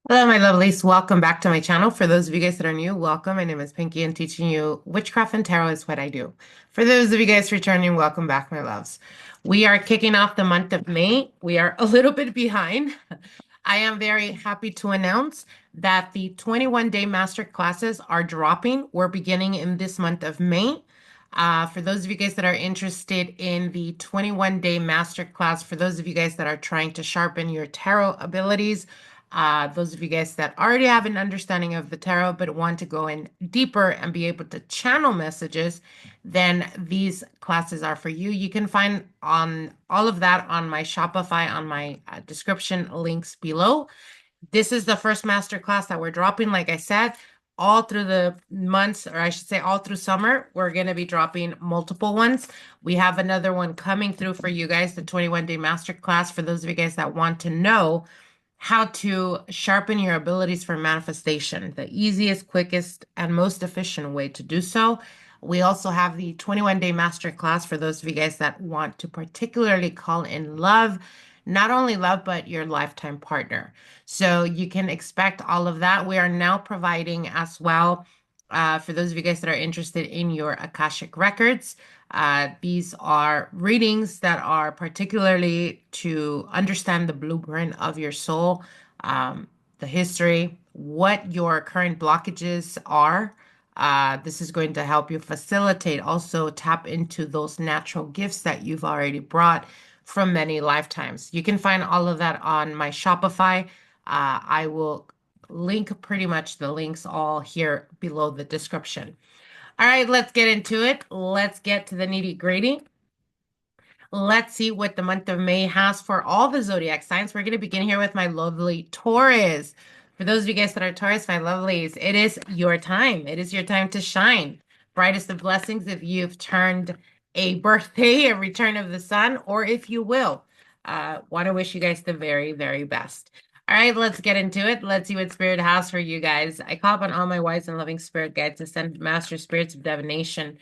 Hello, my lovelies. Welcome back to my channel. For those of you guys that are new, welcome. My name is Pinky, and teaching you witchcraft and tarot is what I do. For those of you guys returning, welcome back, my loves. We are kicking off the month of May. We are a little bit behind. I am very happy to announce that the 21-day master classes are dropping. We're beginning in this month of May. For those of you guys that are interested in the 21-day master class, for those of you guys that are trying to sharpen your tarot abilities, those of you guys that already have an understanding of the tarot but want to go in deeper and be able to channel messages, then these classes are for you. You can find on all of that on my Shopify, on my description links below. This is the first master class that we're dropping. Like I said, all through the months, or I should say all through summer, we're going to be dropping multiple ones. We have another one coming through for you guys, the 21-day master class, for those of you guys that want to know how to sharpen your abilities for manifestation, the easiest, quickest, and most efficient way to do so. We also have the 21-day master class for those of you guys that want to particularly call in love, not only love, but your lifetime partner. So you can expect all of that. We are now providing as well, for those of you guys that are interested in your Akashic records. These are readings that are particularly to understand the blueprint of your soul, the history, what your current blockages are. This is going to help you facilitate, also tap into those natural gifts that you've already brought from many lifetimes. You can find all of that on my Shopify. I will link pretty much the links all here below the description. All right, let's get into it. Let's get to the nitty-gritty. Let's see what the month of May has for all the zodiac signs. We're going to begin here with my lovely Taurus. For those of you guys that are Taurus, my lovelies, it is your time. It is your time to shine. Brightest of blessings if you've turned a birthday, a return of the sun, or if you will. Want to wish you guys the very, very best. All right, let's get into it. Let's see what Spirit has for you guys. I call upon all my wise and loving spirit guides to send master spirits of divination.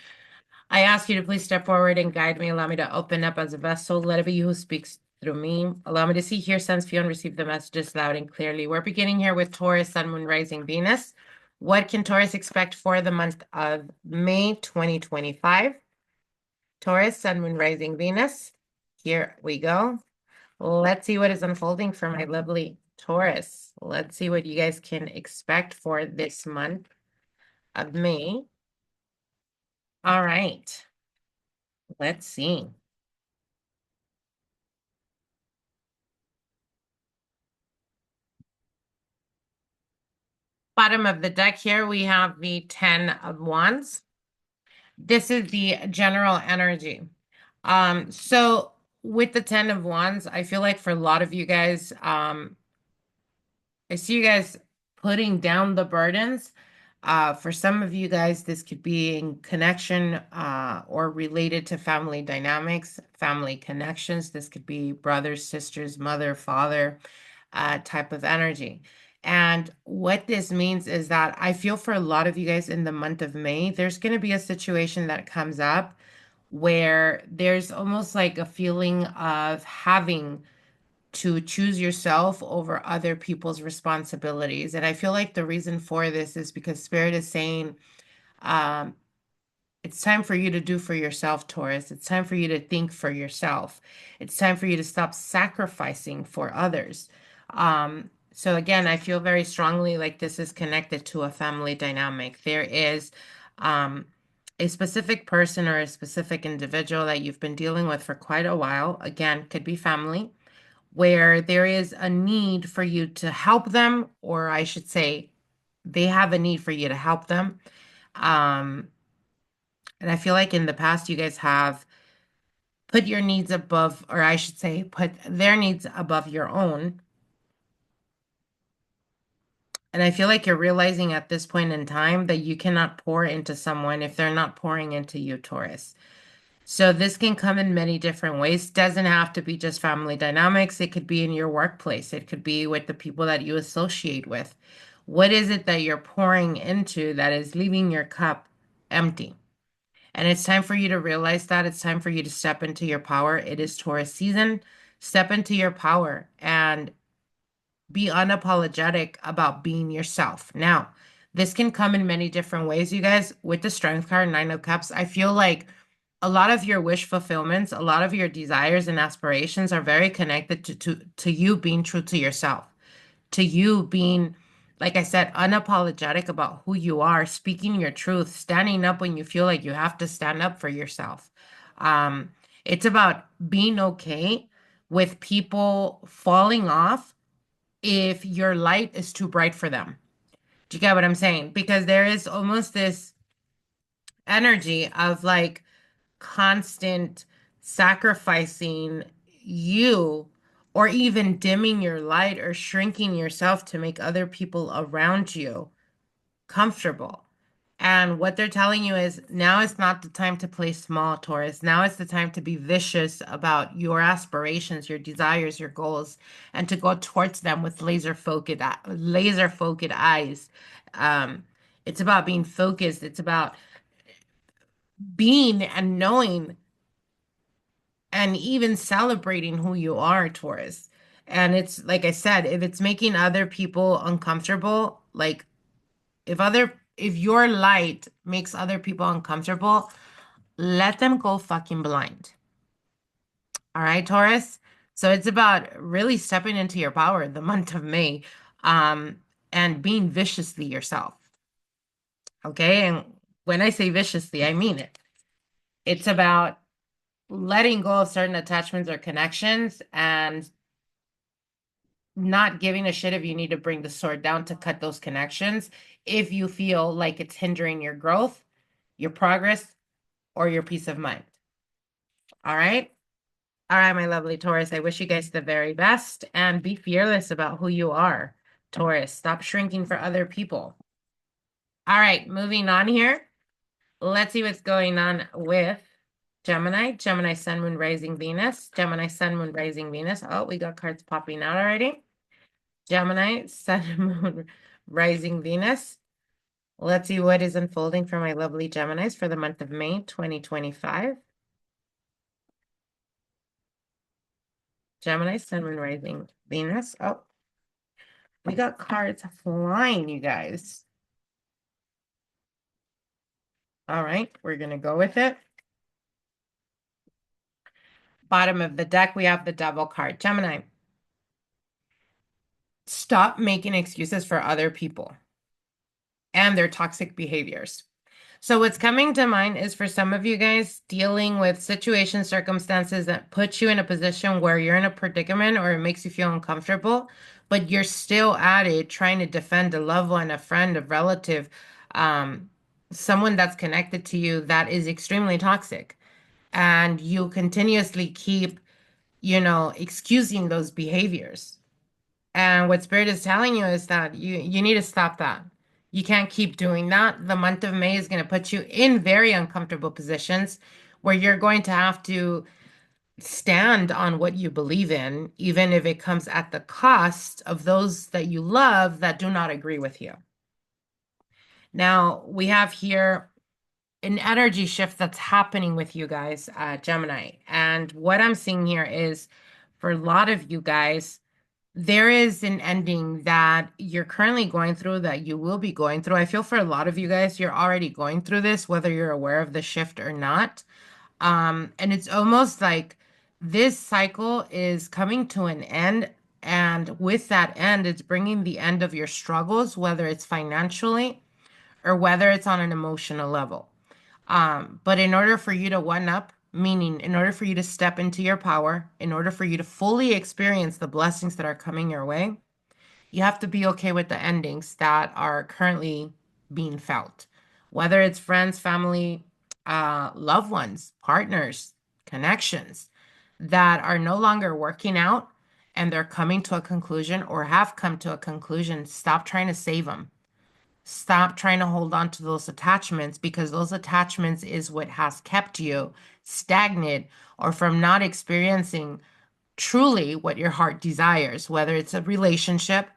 I ask you to please step forward and guide me. Allow me to open up as a vessel. Let it be you who speaks through me. Allow me to see, hear, sense, feel, and receive the messages loud and clearly. We're beginning here with Taurus, Sun, Moon, Rising, Venus. What can Taurus expect for the month of May 2025? Taurus, Sun, Moon, Rising, Venus. Here we go. Let's see what is unfolding for my lovely Taurus. Let's see what you guys can expect for this month of May. All right. Let's see. Bottom of the deck here, we have the 10 of Wands. This is the general energy. So with the 10 of Wands, I feel like for a lot of you guys, I see you guys putting down the burdens. For some of you guys, this could be in connection or related to family dynamics, family connections. This could be brothers, sisters, mother, father type of energy. And what this means is that I feel for a lot of you guys in the month of May, there's going to be a situation that comes up where there's almost like a feeling of having to choose yourself over other people's responsibilities. And I feel like the reason for this is because Spirit is saying, um, it's time for you to do for yourself, Taurus. It's time for you to think for yourself. It's time for you to stop sacrificing for others. So again, I feel very strongly like this is connected to a family dynamic. There is a specific person or a specific individual that you've been dealing with for quite a while. Again, could be family, where there is a need for you to help them, or I should say, they have a need for you to help them. Um, and I feel like in the past, you guys have put your needs above, or I should say, put their needs above your own. And I feel like you're realizing at this point in time that you cannot pour into someone if they're not pouring into you, Taurus. So this can come in many different ways. Doesn't have to be just family dynamics. It could be in your workplace. It could be with the people that you associate with. What is it that you're pouring into that is leaving your cup empty? And it's time for you to realize that. It's time for you to step into your power. It is Taurus season. Step into your power and Be unapologetic about being yourself. Now, this can come in many different ways, you guys. With the Strength card, Nine of Cups, I feel like a lot of your wish fulfillments, a lot of your desires and aspirations are very connected to you being true to yourself, to you being, like I said, unapologetic about who you are, speaking your truth, standing up when you feel like you have to stand up for yourself. Um, it's about being okay with people falling off if your light is too bright for them. Do you get what I'm saying? Because there is almost this energy of like constant sacrificing you, or even dimming your light or shrinking yourself to make other people around you comfortable. And what they're telling you is now is not the time to play small, Taurus. Now is the time to be vicious about your aspirations, your desires, your goals, and to go towards them with laser focused eyes. Um, it's about being focused. It's about being and knowing and even celebrating who you are, Taurus. And it's like I said, if it's making other people uncomfortable, like if your light makes other people uncomfortable, let them go fucking blind. All right, Taurus? So it's about really stepping into your power the month of May, um, and being viciously yourself. Okay? And when I say viciously, I mean it. It's about letting go of certain attachments or connections and not giving a shit if you need to bring the sword down to cut those connections if you feel like it's hindering your growth, your progress, or your peace of mind. All right? All right, my lovely Taurus. I wish you guys the very best and be fearless about who you are, Taurus. Stop shrinking for other people. All right, moving on here. Let's see what's going on with Gemini, Gemini, Sun, Moon, Rising, Venus, Gemini, Sun, Moon, Rising, Venus. Oh, we got cards popping out already. Gemini, Sun, Moon, Rising, Venus. Let's see what is unfolding for my lovely Geminis for the month of May 2025. Gemini, Sun, Moon, Rising, Venus. Oh, we got cards flying, you guys. All right, we're going to go with it. Bottom of the deck, we have the Devil card. Gemini, stop making excuses for other people and their toxic behaviors. So what's coming to mind is for some of you guys dealing with situations, circumstances that put you in a position where you're in a predicament or it makes you feel uncomfortable, but you're still at it trying to defend a loved one, a friend, a relative, um, someone that's connected to you that is extremely toxic. And you continuously keep, excusing those behaviors. And what Spirit is telling you is that you need to stop that. You can't keep doing that. The month of May is going to put you in very uncomfortable positions where you're going to have to stand on what you believe in, even if it comes at the cost of those that you love that do not agree with you. Now, we have here an energy shift that's happening with you guys, Gemini. And what I'm seeing here is for a lot of you guys, there is an ending that you're currently going through, that you will be going through. I feel for a lot of you guys, you're already going through this, whether you're aware of the shift or not. And it's almost like this cycle is coming to an end. And with that end, it's bringing the end of your struggles, whether it's financially or whether it's on an emotional level. But in order for you to one up, meaning in order for you to step into your power, in order for you to fully experience the blessings that are coming your way, you have to be okay with the endings that are currently being felt. Whether it's friends, family, loved ones, partners, connections that are no longer working out and they're coming to a conclusion or have come to a conclusion, stop trying to save them. Stop trying to hold on to those attachments, because those attachments is what has kept you stagnant or from not experiencing truly what your heart desires, whether it's a relationship,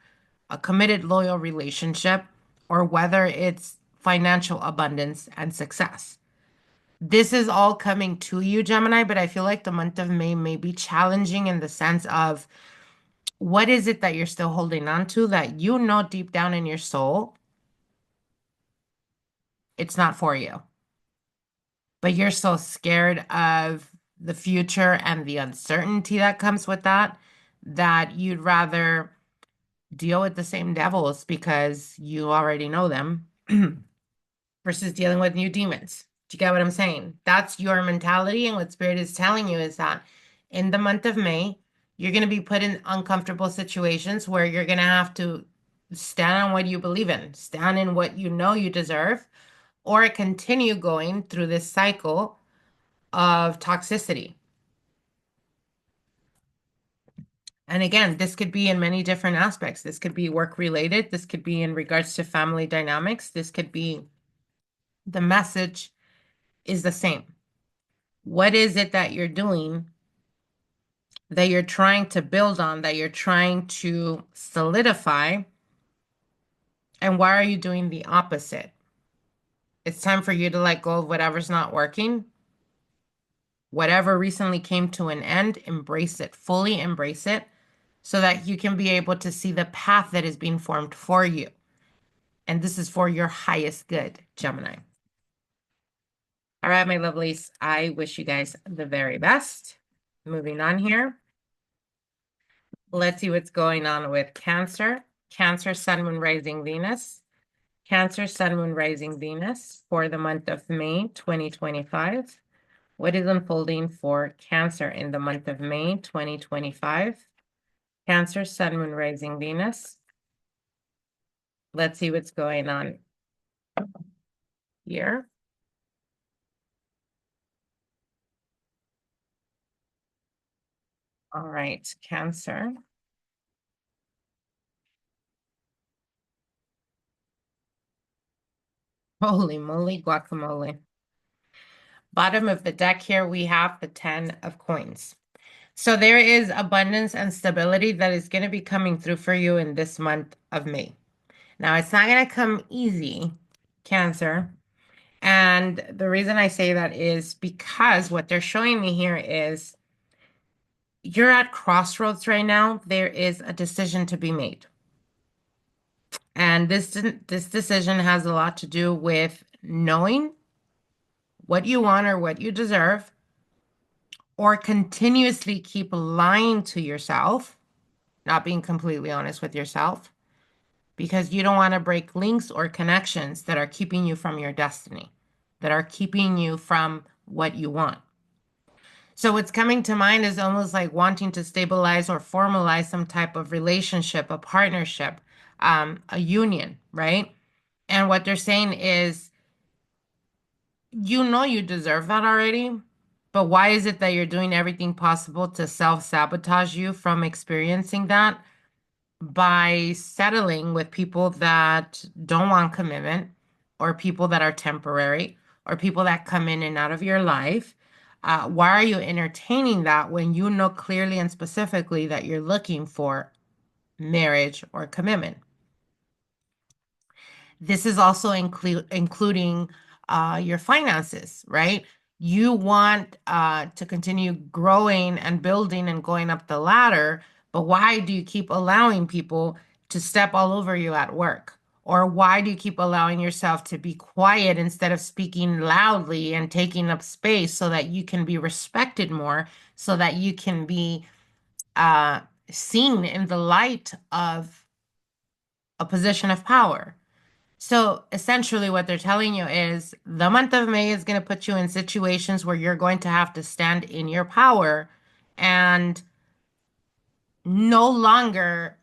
a committed, loyal relationship, or whether it's financial abundance and success. This is all coming to you, Gemini, but I feel like the month of May may be challenging in the sense of What is it that you're still holding on to that you know deep down in your soul it's not for you? But you're so scared of the future and the uncertainty that comes with that, that you'd rather deal with the same devils because you already know them versus dealing with new demons. Do you get what I'm saying? That's your mentality. And what Spirit is telling you is that in the month of May, you're going to be put in uncomfortable situations where you're going to have to stand on what you believe in, stand in what you know you deserve, or continue going through this cycle of toxicity. And again, this could be in many different aspects. This could be work related. This could be in regards to family dynamics. This could be the message is the same. What is it that you're doing that you're trying to build on, that you're trying to solidify? And why are you doing the opposite? It's time for you to let go of whatever's not working. Whatever recently came to an end, embrace it, fully embrace it, so that you can be able to see the path that is being formed for you. And this is for your highest good, Gemini. All right, my lovelies, I wish you guys the very best. Moving on here. Let's see what's going on with Cancer. Cancer, Sun, Moon, Rising, Venus. Cancer, Sun, Moon, Rising, Venus for the month of May 2025. What is unfolding for Cancer in the month of May 2025? Cancer, Sun, Moon, Rising, Venus. Let's see what's going on here. All right, Cancer. Holy moly, guacamole. Bottom of the deck here, we have the 10 of coins. So there is abundance and stability that is going to be coming through for you in this month of May. Now, it's not going to come easy, Cancer. And the reason I say that is because what they're showing me here is you're at crossroads right now. There is a decision to be made. And this decision has a lot to do with knowing what you want or what you deserve, or continuously keep lying to yourself, not being completely honest with yourself, because you don't want to break links or connections that are keeping you from your destiny, that are keeping you from what you want. So what's coming to mind is almost like wanting to stabilize or formalize some type of relationship, a partnership, a union, right? And what they're saying is, you know you deserve that already, but why is it that you're doing everything possible to self-sabotage you from experiencing that by settling with people that don't want commitment, or people that are temporary, or people that come in and out of your life? Why are you entertaining that when you know clearly and specifically that you're looking for marriage or commitment? This is also including your finances, right? You want to continue growing and building and going up the ladder, but why do you keep allowing people to step all over you at work? Or why do you keep allowing yourself to be quiet instead of speaking loudly and taking up space so that you can be respected more, so that you can be uh, seen in the light of a position of power? So essentially, what they're telling you is the month of May is going to put you in situations where you're going to have to stand in your power and no longer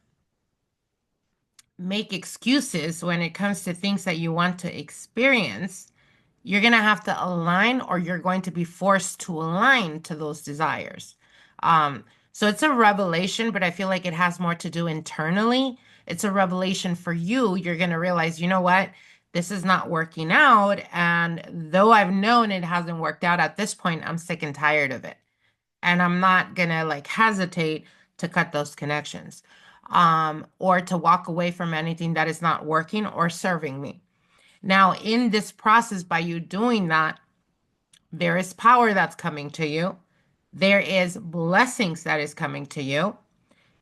make excuses when it comes to things that you want to experience. You're going to have to align, or you're going to be forced to align to those desires. So it's a revelation, but I feel like it has more to do internally. It's a revelation for you. You're going to realize, you know what? This is not working out. And though I've known it hasn't worked out at this point, I'm sick and tired of it. And I'm not going to like hesitate to cut those connections, or to walk away from anything that is not working or serving me. Now, in this process, by you doing that, there is power that's coming to you. There is blessings that is coming to you.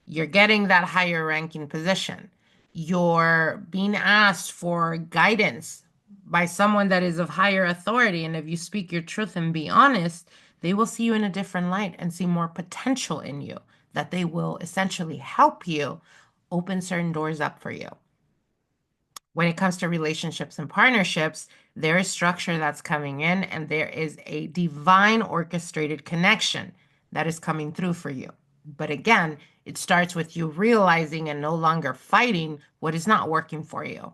You're getting that higher ranking position. You're being asked for guidance by someone that is of higher authority. And if you speak your truth and be honest, they will see you in a different light and see more potential in you, that they will essentially help you open certain doors up for you. When it comes to relationships and partnerships, there is structure that's coming in, and there is a divine orchestrated connection that is coming through for you. But again, it starts with you realizing and no longer fighting what is not working for you.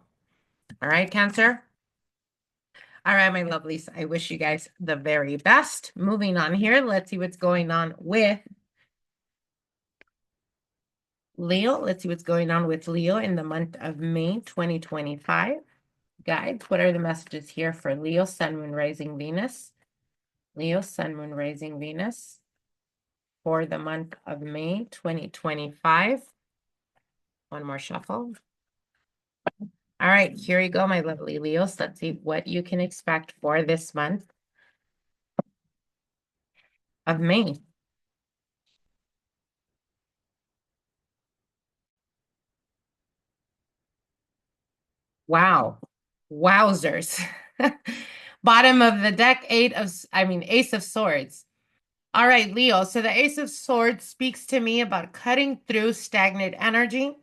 All right, Cancer? All right, my lovelies. I wish you guys the very best. Moving on here, let's see what's going on with Leo. Let's see what's going on with Leo in the month of May 2025. Guides, what are the messages here for Leo, Sun, Moon, Rising, Venus? Leo, Sun, Moon, Rising, Venus for the month of May 2025. One more shuffle. All right, here you go, my lovely Leos. Let's see what you can expect for this month of May. Wow. Wowzers. Bottom of the deck, Ace of Swords. All right, Leo. So the Ace of Swords speaks to me about cutting through stagnant energy.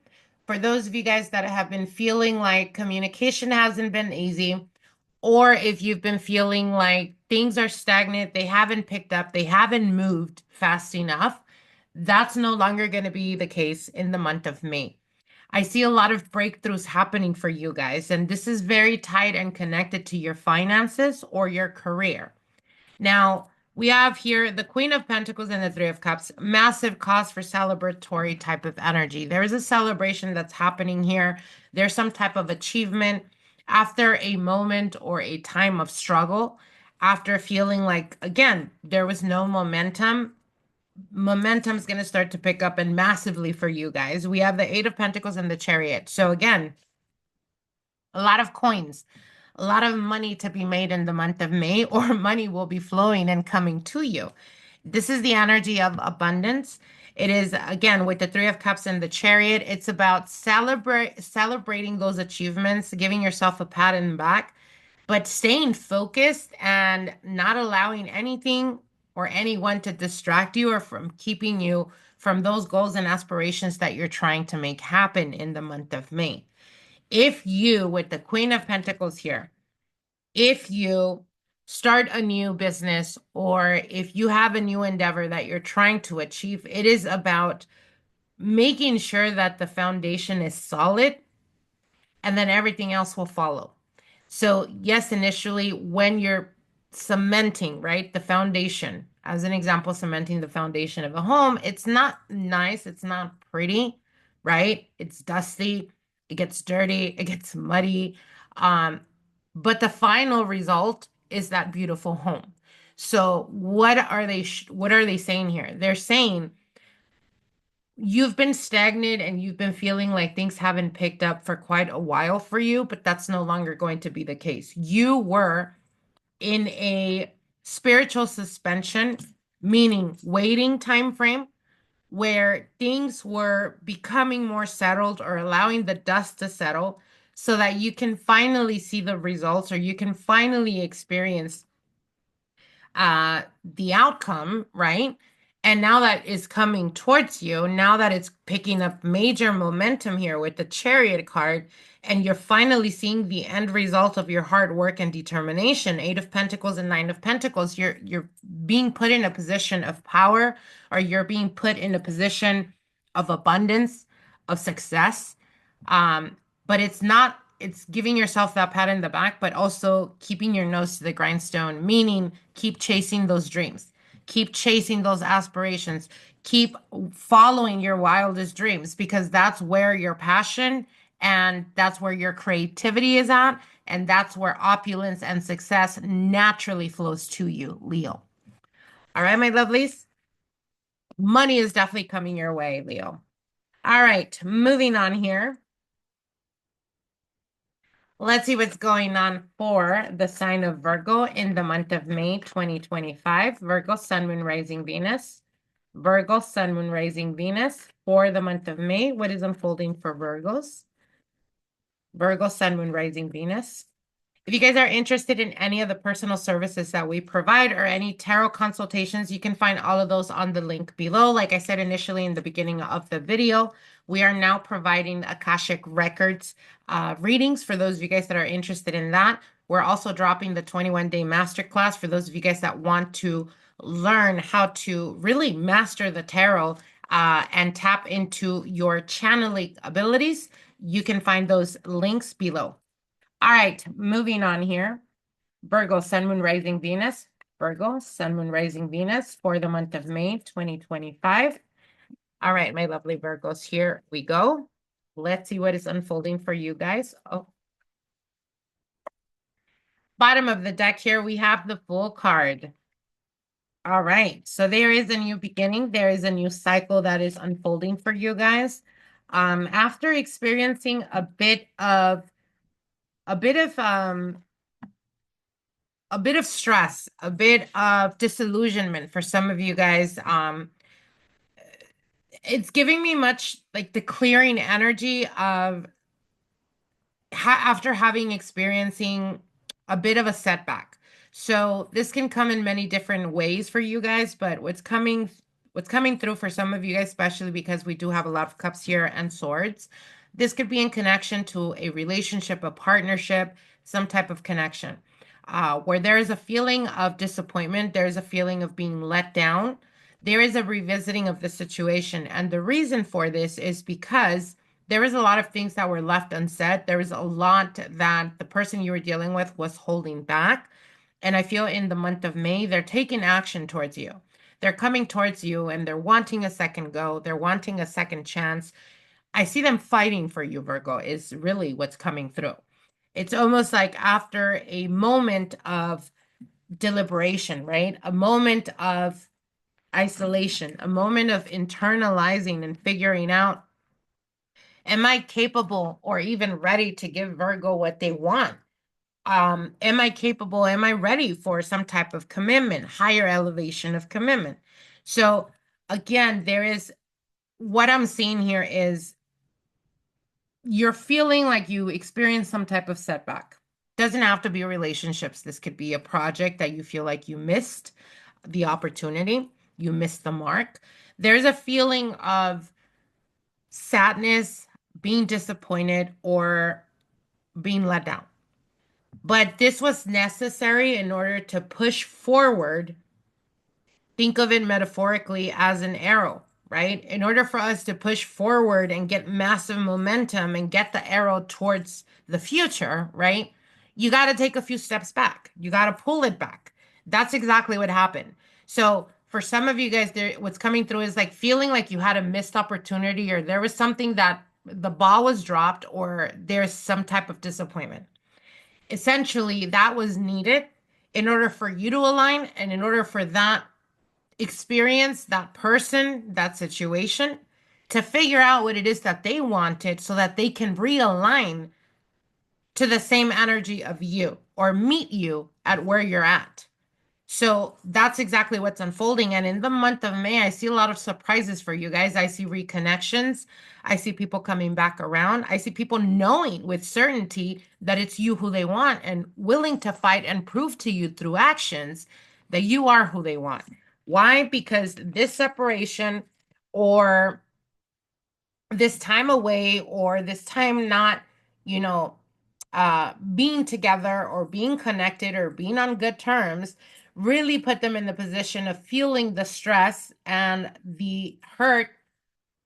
For those of you guys that have been feeling like communication hasn't been easy, or if you've been feeling like things are stagnant, they haven't picked up, they haven't moved fast enough, that's no longer going to be the case in the month of May. I see a lot of breakthroughs happening for you guys, and this is very tied and connected to your finances or your career. Now, we have here the Queen of Pentacles and the Three of Cups, massive cause for celebratory type of energy. There is a celebration that's happening here. There's some type of achievement after a moment or a time of struggle, after feeling like, again, there was no momentum. Momentum's going to start to pick up and massively for you guys. We have the Eight of Pentacles and the Chariot. So again, a lot of coins, a lot of money to be made in the month of May, or money will be flowing and coming to you. This is the energy of abundance. It is, again, with the Three of Cups and the Chariot, it's about celebrating those achievements, giving yourself a pat on the back, but staying focused and not allowing anything or anyone to distract you or from keeping you from those goals and aspirations that you're trying to make happen in the month of May. If you, with the Queen of Pentacles here, if you start a new business or if you have a new endeavor that you're trying to achieve, it is about making sure that the foundation is solid and then everything else will follow. So, yes, initially, when you're cementing, right, the foundation, as an example, cementing the foundation of a home, it's not nice, it's not pretty, right? It's dusty, it gets dirty, it gets muddy. Um, but the final result is that beautiful home. So, what are they saying here? They're saying you've been stagnant and you've been feeling like things haven't picked up for quite a while for you, but that's no longer going to be the case. You were in a spiritual suspension, meaning waiting time frame, where things were becoming more settled or allowing the dust to settle so that you can finally see the results or you can finally experience the outcome, right? And now that is coming towards you, now that it's picking up major momentum here with the Chariot card, and you're finally seeing the end result of your hard work and determination, Eight of Pentacles and Nine of Pentacles, you're being put in a position of power, or you're being put in a position of abundance, of success. But it's giving yourself that pat in the back, but also keeping your nose to the grindstone, meaning keep chasing those dreams, keep chasing those aspirations, keep following your wildest dreams, because that's where your passion and that's where your creativity is at. And that's where opulence and success naturally flows to you, Leo. All right, my lovelies. Money is definitely coming your way, Leo. All right, moving on here. Let's see what's going on for the sign of Virgo in the month of May 2025. Virgo, Sun, Moon, Rising, Venus. Virgo, Sun, Moon, Rising, Venus for the month of May. What is unfolding for Virgos? Virgo, Sun, Moon, Rising, Venus. If you guys are interested in any of the personal services that we provide or any tarot consultations, you can find all of those on the link below. Like I said initially in the beginning of the video, we are now providing Akashic records readings for those of you guys that are interested in that. We're also dropping the 21-day masterclass for those of you guys that want to learn how to really master the tarot and tap into your channeling abilities. You can find those links below. All right, moving on here. Virgo, Sun, Moon, Rising, Venus. Virgo, Sun, Moon, Rising, Venus for the month of May 2025. All right, my lovely Virgos, here we go. Let's see what is unfolding for you guys. Oh, bottom of the deck here, we have the Fool card. All right, so there is a new beginning. There is a new cycle that is unfolding for you guys. After experiencing a bit of stress, a bit of disillusionment for some of you guys. It's giving me much like the clearing energy of after having experiencing a bit of a setback. So this can come in many different ways for you guys, but what's coming through for some of you guys, especially because we do have a lot of cups here and swords, this could be in connection to a relationship, a partnership, some type of connection. Where there is a feeling of disappointment, there's a feeling of being let down, there is a revisiting of the situation. And the reason for this is because there is a lot of things that were left unsaid. There is a lot that the person you were dealing with was holding back. And I feel in the month of May, they're taking action towards you. They're coming towards you and they're wanting a second go. They're wanting a second chance. I see them fighting for you, Virgo, is really what's coming through. It's almost like after a moment of deliberation, right? A moment of isolation, a moment of internalizing and figuring out, am I capable or even ready to give Virgo what they want? Am I capable? Am I ready for some type of commitment, higher elevation of commitment? So again, there is what I'm seeing here is you're feeling like you experienced some type of setback. Doesn't have to be relationships. This could be a project that you feel like you missed the opportunity, you missed the mark. There's a feeling of sadness, being disappointed, or being let down. But this was necessary in order to push forward. Think of it metaphorically as an arrow, right? In order for us to push forward and get massive momentum and get the arrow towards the future, right? You got to take a few steps back. You got to pull it back. That's exactly what happened. So for some of you guys, what's coming through is like feeling like you had a missed opportunity or there was something that the ball was dropped or there's some type of disappointment. Essentially, that was needed in order for you to align and in order for that experience, that person, that situation, to figure out what it is that they wanted so that they can realign to the same energy of you or meet you at where you're at. So that's exactly what's unfolding. And in the month of May, I see a lot of surprises for you guys. I see reconnections. I see people coming back around. I see people knowing with certainty that it's you who they want and willing to fight and prove to you through actions that you are who they want. Why? Because this separation or this time away or this time not, you know, being together or being connected or being on good terms really put them in the position of feeling the stress and the hurt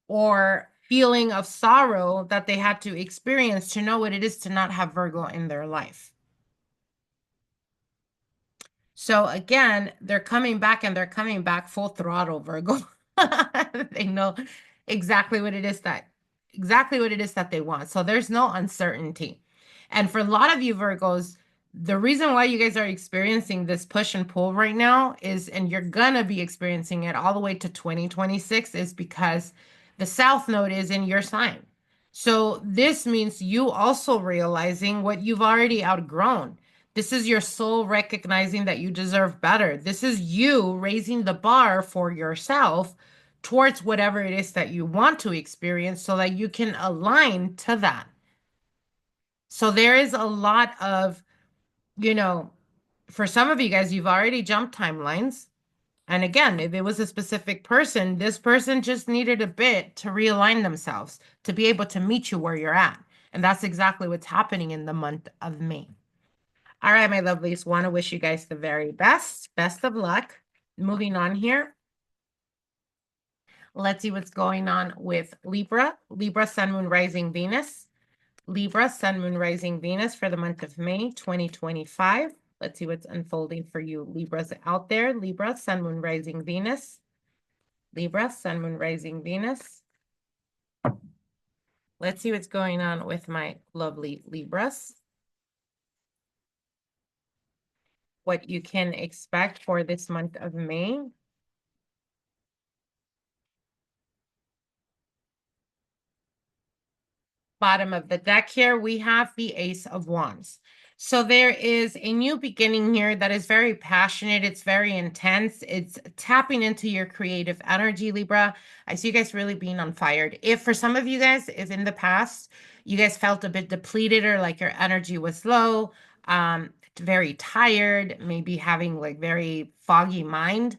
or feeling of sorrow that they had to experience to know what it is to not have Virgo in their life. So again, they're coming back and they're coming back full throttle, Virgo. They know exactly what it is that they want. So there's no uncertainty. And for a lot of you Virgos, the reason why you guys are experiencing this push and pull right now is, and you're gonna be experiencing it all the way to 2026, is because the South Node is in your sign. So this means you also realizing what you've already outgrown. This is your soul recognizing that you deserve better. This is you raising the bar for yourself towards whatever it is that you want to experience so that you can align to that. So there is a lot of, you know, for some of you guys, you've already jumped timelines. And again, if it was a specific person, this person just needed a bit to realign themselves to be able to meet you where you're at. And that's exactly what's happening in the month of May. All right, my lovelies, want to wish you guys the very best. Best of luck. Moving on here. Let's see what's going on with Libra. Libra, Sun, Moon, Rising, Venus. Libra, Sun, Moon, Rising, Venus for the month of May 2025. Let's see what's unfolding for you Libras out there. Libra, Sun, Moon, Rising, Venus. Libra, Sun, Moon, Rising, Venus. Let's see what's going on with my lovely Libras. What you can expect for this month of May. Bottom of the deck here, we have the Ace of Wands. So there is a new beginning here that is very passionate. It's very intense. It's tapping into your creative energy, Libra. I see you guys really being on fire. If for some of you guys, if in the past you guys felt a bit depleted or like your energy was low, very tired, maybe having like very foggy mind,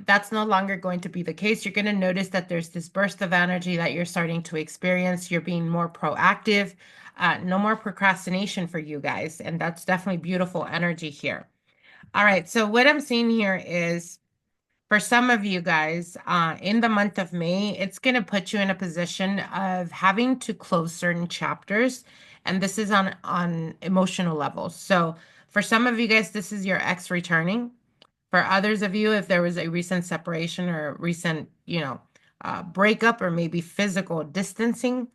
that's no longer going to be the case. You're going to notice that there's this burst of energy that you're starting to experience. You're being more proactive. No more procrastination for you guys. And that's definitely beautiful energy here. All right. So what I'm seeing here is for some of you guys, in the month of May, it's going to put you in a position of having to close certain chapters. And this is on emotional levels. So for some of you guys, this is your ex returning. For others of you, if there was a recent separation or recent, breakup or maybe physical distancing,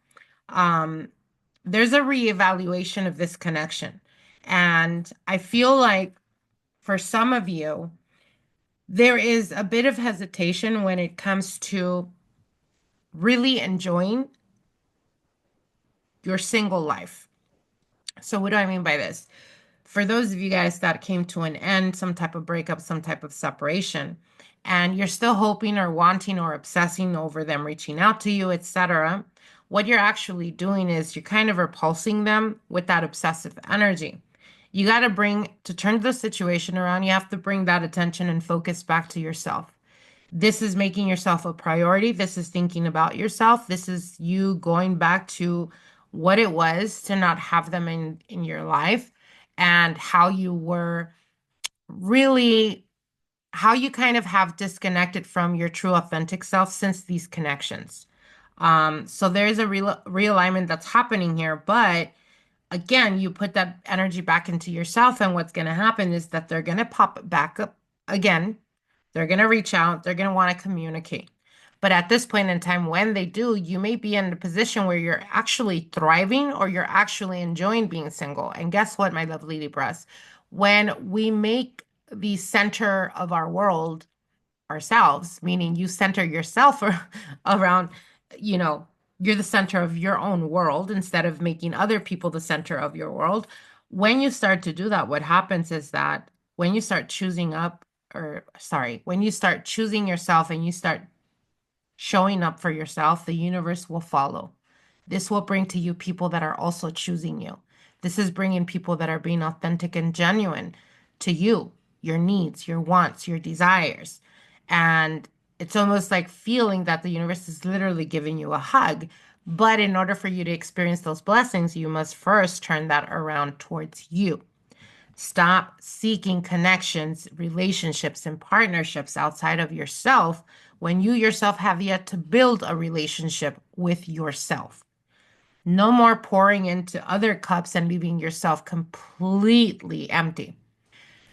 there's a reevaluation of this connection. And I feel like for some of you, there is a bit of hesitation when it comes to really enjoying your single life. So what do I mean by this? For those of you guys that came to an end, some type of breakup, some type of separation, and you're still hoping or wanting or obsessing over them reaching out to you, etc., what you're actually doing is you're kind of repulsing them with that obsessive energy. You got to turn the situation around, you have to bring that attention and focus back to yourself. This is making yourself a priority. This is thinking about yourself. This is you going back to what it was to not have them in your life and how you were really, how you kind of have disconnected from your true authentic self since these connections. So there's a realignment that's happening here, but again, you put that energy back into yourself, and what's going to happen is that they're going to pop back up again. They're going to reach out. They're going to want to communicate. But at this point in time, when they do, you may be in a position where you're actually thriving or you're actually enjoying being single. And guess what, my lovely Libras? When we make the center of our world ourselves, meaning you center yourself around, you know, you're the center of your own world instead of making other people the center of your world. When you start to do that, what happens is that when you start when you start choosing yourself and you start showing up for yourself, the universe will follow. This will bring to you people that are also choosing you. This is bringing people that are being authentic and genuine to you, your needs, your wants, your desires. And it's almost like feeling that the universe is literally giving you a hug. But in order for you to experience those blessings, you must first turn that around towards you. Stop seeking connections, relationships, and partnerships outside of yourself when you yourself have yet to build a relationship with yourself. No more pouring into other cups and leaving yourself completely empty.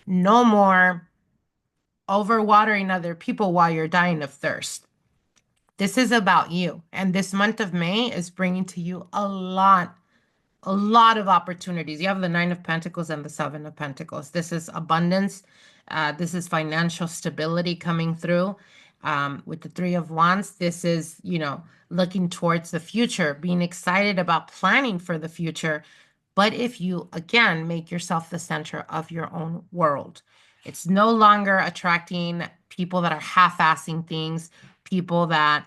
No more overwatering other people while you're dying of thirst. This is about you. And this month of May is bringing to you a lot of opportunities. You have the Nine of Pentacles and the Seven of Pentacles. This is abundance. This is financial stability coming through. With the Three of Wands, this is, looking towards the future, being excited about planning for the future. But if you, again, make yourself the center of your own world, it's no longer attracting people that are half-assing things, people that,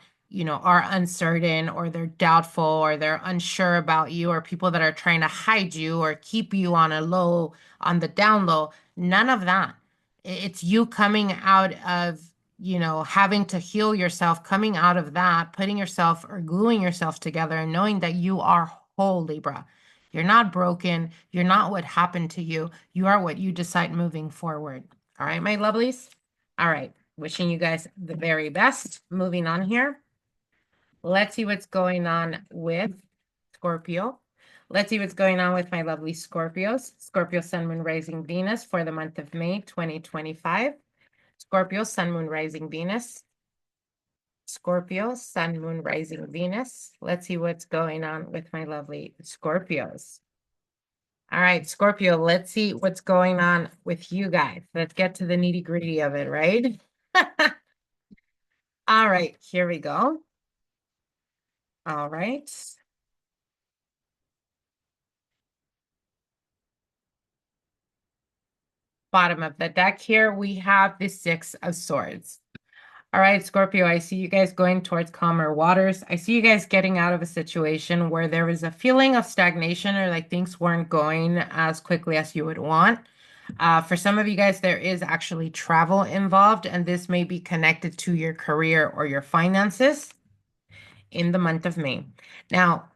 are uncertain or they're doubtful or they're unsure about you or people that are trying to hide you or keep you on a low, on the down low. None of that. It's you coming out of, having to heal yourself, coming out of that, putting yourself or gluing yourself together and knowing that you are whole, Libra. You're not broken. You're not what happened to you. You are what you decide moving forward. All right, my lovelies. All right. Wishing you guys the very best. Moving on here. Let's see what's going on with Scorpio. Let's see what's going on with my lovely Scorpios. Scorpio, Sun, Moon, Rising, Venus for the month of May 2025. Scorpio, Sun, Moon, Rising, Venus. Scorpio, Sun, Moon, Rising, Venus. Let's see what's going on with my lovely Scorpios. All right, Scorpio, let's see what's going on with you guys. Let's get to the nitty-gritty of it, right? All right, here we go. All right. Bottom of the deck here, we have the Six of Swords. All right, Scorpio, I see you guys going towards calmer waters. I see you guys getting out of a situation where there was a feeling of stagnation or like things weren't going as quickly as you would want. For some of you guys, there is actually travel involved, and this may be connected to your career or your finances in the month of May. Now,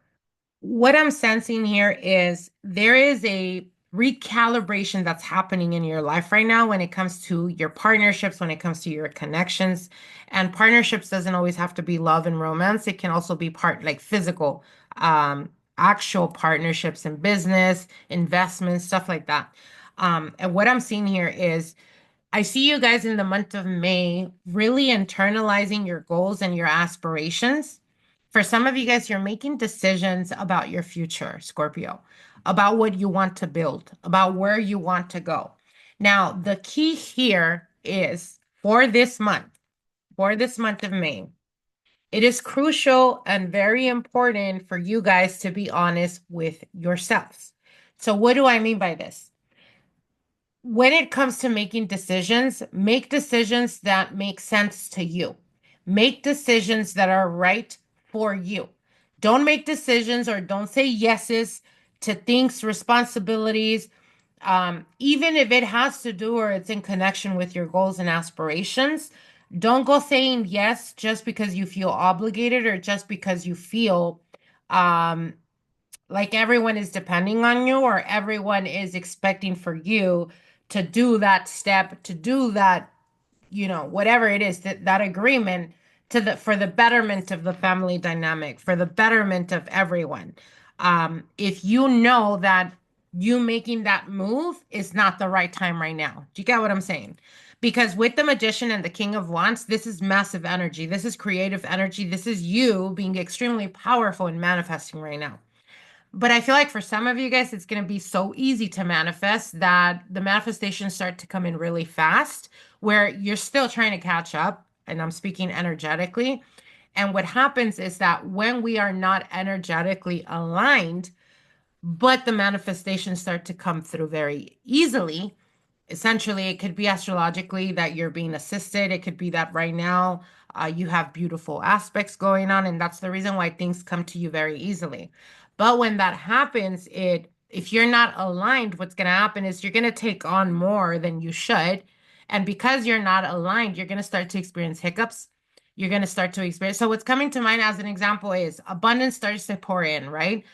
what I'm sensing here is there is a recalibration that's happening in your life right now when it comes to your partnerships, when it comes to your connections. And partnerships doesn't always have to be love and romance. It can also be like physical, actual partnerships in business, investments, stuff like that. And what I'm seeing here is I see you guys in the month of May really internalizing your goals and your aspirations. For some of you guys, you're making decisions about your future, Scorpio, about what you want to build, about where you want to go. Now, the key here is for this month of May, it is crucial and very important for you guys to be honest with yourselves. So, what do I mean by this? When it comes to making decisions, make decisions that make sense to you. Make decisions that are right for you. Don't make decisions or don't say yeses to things, responsibilities, even if it has to do or it's in connection with your goals and aspirations. Don't go saying yes just because you feel obligated or just because you feel um, like everyone is depending on you or everyone is expecting for you to do that step, to do that, whatever it is, that agreement for the betterment of the family dynamic, for the betterment of everyone. If you know that you making that move is not the right time right now. Do you get what I'm saying? Because with the Magician and the King of Wands, this is massive energy. This is creative energy. This is you being extremely powerful and manifesting right now. But I feel like for some of you guys, it's going to be so easy to manifest that the manifestations start to come in really fast, where you're still trying to catch up. And I'm speaking energetically. And what happens is that when we are not energetically aligned, but the manifestations start to come through very easily, essentially, it could be astrologically that you're being assisted. It could be that right now you have beautiful aspects going on, and that's the reason why things come to you very easily. But when that happens, if you're not aligned, what's going to happen is you're going to take on more than you should. And because you're not aligned, you're going to start to experience hiccups. You're going to start to experience. So what's coming to mind as an example is abundance starts to pour in, right?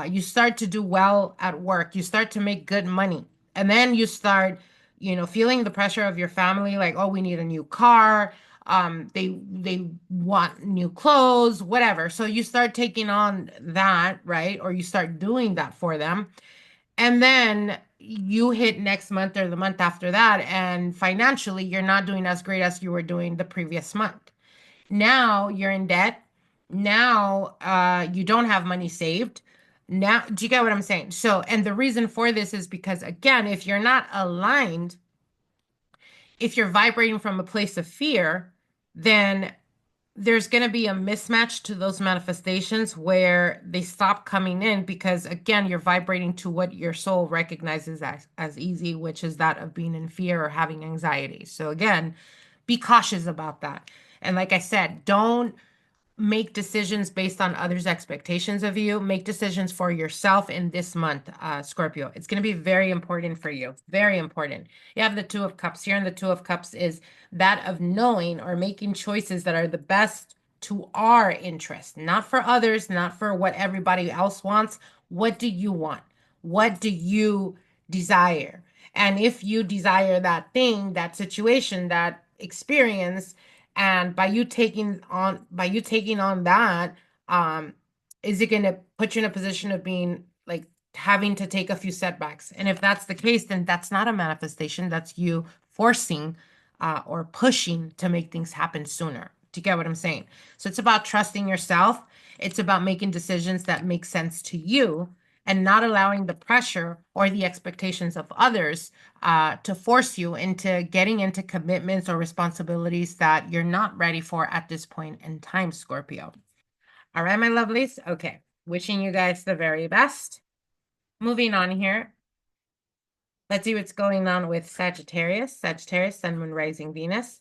You start to do well at work. You start to make good money. And then you start feeling the pressure of your family, like, oh, we need a new car. They want new clothes, whatever. So you start taking on that, right? Or you start doing that for them. And then you hit next month or the month after that, and financially, you're not doing as great as you were doing the previous month. Now you're in debt. Now you don't have money saved. Now, do you get what I'm saying? So, and the reason for this is because, again, if you're not aligned, if you're vibrating from a place of fear, then there's going to be a mismatch to those manifestations where they stop coming in because, again, you're vibrating to what your soul recognizes as easy, which is that of being in fear or having anxiety. So, again, be cautious about that. And like I said, don't make decisions based on others' expectations of you. Make decisions for yourself in this month, Scorpio. It's going to be very important for you. Very important. You have the Two of Cups here, and the Two of Cups is that of knowing or making choices that are the best to our interest, not for others, not for what everybody else wants. What do you want? What do you desire? And if you desire that thing, that situation, that experience, and by you taking on that, um, is it going to put you in a position of being like having to take a few setbacks? And if that's the case, then that's not a manifestation. That's you forcing or pushing to make things happen sooner. Do you get what I'm saying? So it's about trusting yourself. It's about making decisions that make sense to you and not allowing the pressure or the expectations of others to force you into getting into commitments or responsibilities that you're not ready for at this point in time, Scorpio. All right, my lovelies. Okay. Wishing you guys the very best. Moving on here. Let's see what's going on with Sagittarius. Sagittarius, Sun, Moon, Rising, Venus.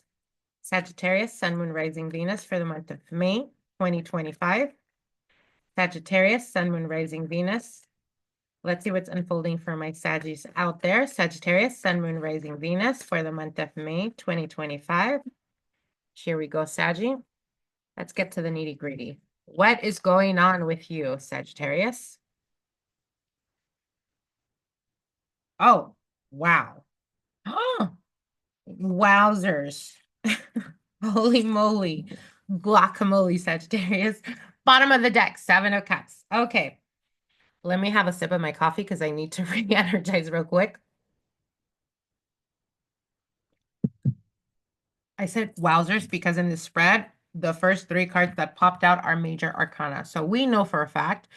Sagittarius, Sun, Moon, Rising, Venus for the month of May 2025. Sagittarius, Sun, Moon, Rising, Venus. Let's see what's unfolding for my Saggies out there. Sagittarius, Sun, Moon, Rising, Venus for the month of May 2025. Here we go, Saggy. Let's get to the nitty-gritty. What is going on with you, Sagittarius? Oh, wow. Oh, wowzers. Holy moly. Guacamole, Sagittarius. Bottom of the deck, Seven of Cups. Okay. Let me have a sip of my coffee because I need to re-energize real quick. I said wowzers because in the spread, the first three cards that popped out are major arcana. So we know for a fact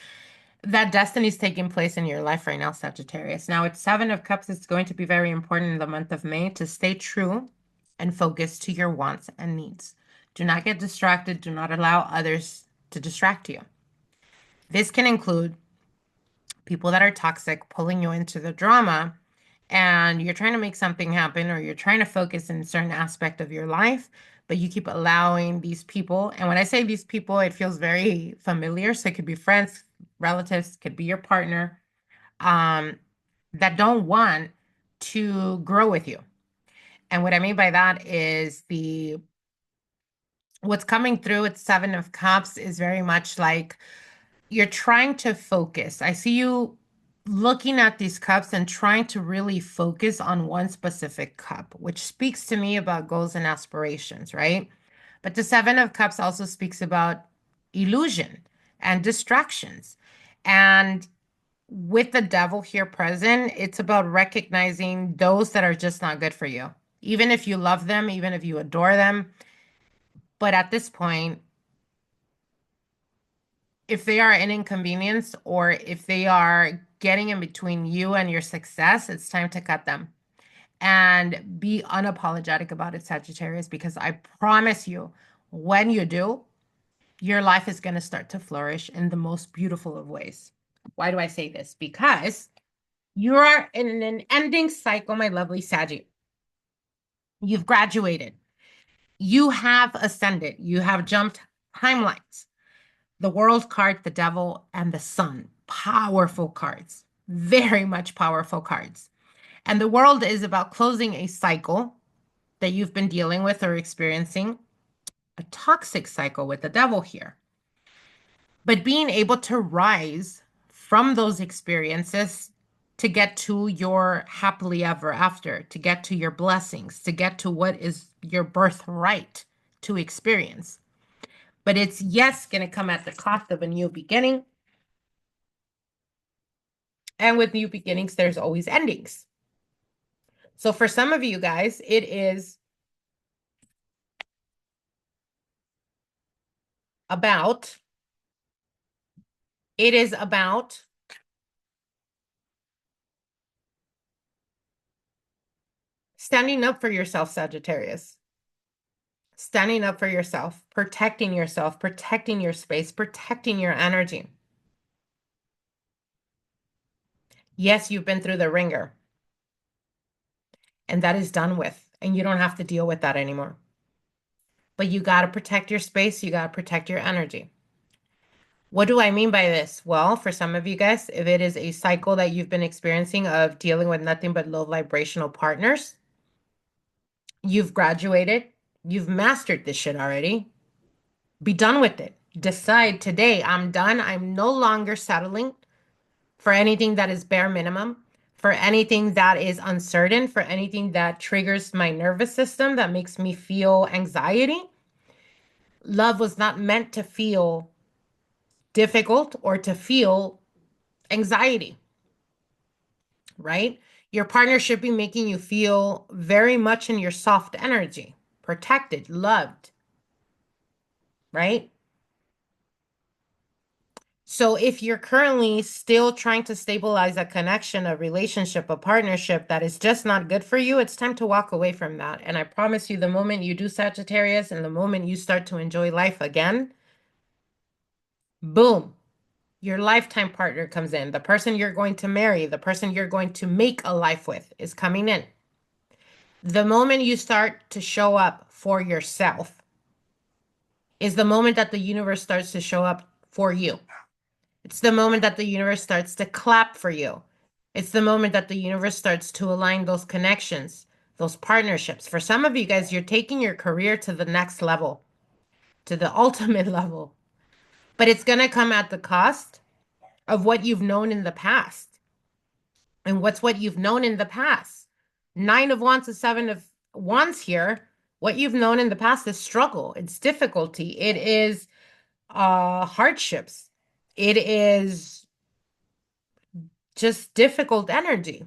that destiny is taking place in your life right now, Sagittarius. Now, it's Seven of Cups. It's going to be very important in the month of May to stay true and focus to your wants and needs. Do not get distracted. Do not allow others to distract you. This can include people that are toxic, pulling you into the drama, and you're trying to make something happen or you're trying to focus in a certain aspect of your life, but you keep allowing these people. And when I say these people, it feels very familiar. So it could be friends, relatives, could be your partner, um, that don't want to grow with you. And what I mean by that is what's coming through at Seven of Cups is very much like you're trying to focus. I see you looking at these cups and trying to really focus on one specific cup, which speaks to me about goals and aspirations, right? But the Seven of Cups also speaks about illusion and distractions. And with the devil here present, it's about recognizing those that are just not good for you. Even if you love them, even if you adore them. But at this point, if they are an inconvenience or if they are getting in between you and your success, it's time to cut them and be unapologetic about it, Sagittarius, because I promise you, when you do, your life is going to start to flourish in the most beautiful of ways. Why do I say this? Because you are in an ending cycle, my lovely Saggy. You've graduated. You have ascended. You have jumped timelines. The World card, the Devil, and the Sun. Powerful cards. Very much powerful cards. And the World is about closing a cycle that you've been dealing with or experiencing, a toxic cycle with the Devil here. But being able to rise from those experiences to get to your happily ever after, to get to your blessings, to get to what is your birthright to experience. But it's, yes, going to come at the cost of a new beginning. And with new beginnings, there's always endings. So for some of you guys, about it is about standing up for yourself, Sagittarius. Standing up for yourself, protecting your space, protecting your energy. Yes, you've been through the ringer, and that is done with, and you don't have to deal with that anymore. but you got to protect your space. You got to protect your energy. What do I mean by this? Well, for some of you guys, if it is a cycle that you've been experiencing of dealing with nothing but low vibrational partners, you've graduated, you've mastered this shit already. Be done with it. Decide today, I'm done. I'm no longer settling for anything that is bare minimum, for anything that is uncertain, for anything that triggers my nervous system, that makes me feel anxiety. Love was not meant to feel difficult or to feel anxiety, right? Your partner should be making you feel very much in your soft energy, protected, loved, right? So if you're currently still trying to stabilize a connection, a relationship, a partnership that is just not good for you, it's time to walk away from that. And I promise you, the moment you do, Sagittarius, and the moment you start to enjoy life again, boom, your lifetime partner comes in. The person you're going to marry, the person you're going to make a life with is coming in. The moment you start to show up for yourself is the moment that the universe starts to show up for you. It's the moment that the universe starts to clap for you. It's the moment that the universe starts to align those connections, those partnerships. For some of you guys, you're taking your career to the next level, to the ultimate level. But it's going to come at the cost of what you've known in the past. And what's what you've known in the past? Nine of Wands to Seven of Wands here. What you've known in the past is struggle. It's difficulty. It is hardships. It is just difficult energy.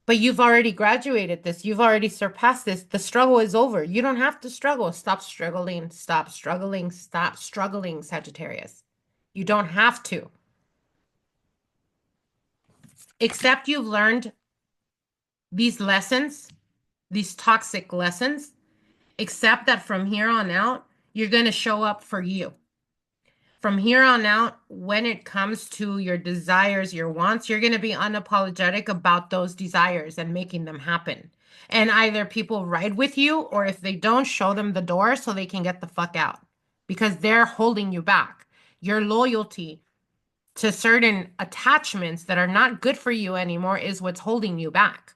But you've already graduated this. You've already surpassed this. The struggle is over. You don't have to struggle. Stop struggling. Stop struggling. Stop struggling, Sagittarius. You don't have to. Except you've learned these lessons, these toxic lessons, except that from here on out, you're going to show up for you. From here on out, when it comes to your desires, your wants, you're going to be unapologetic about those desires and making them happen. And either people ride with you, or if they don't, show them the door so they can get the fuck out because they're holding you back. Your loyalty to certain attachments that are not good for you anymore is what's holding you back.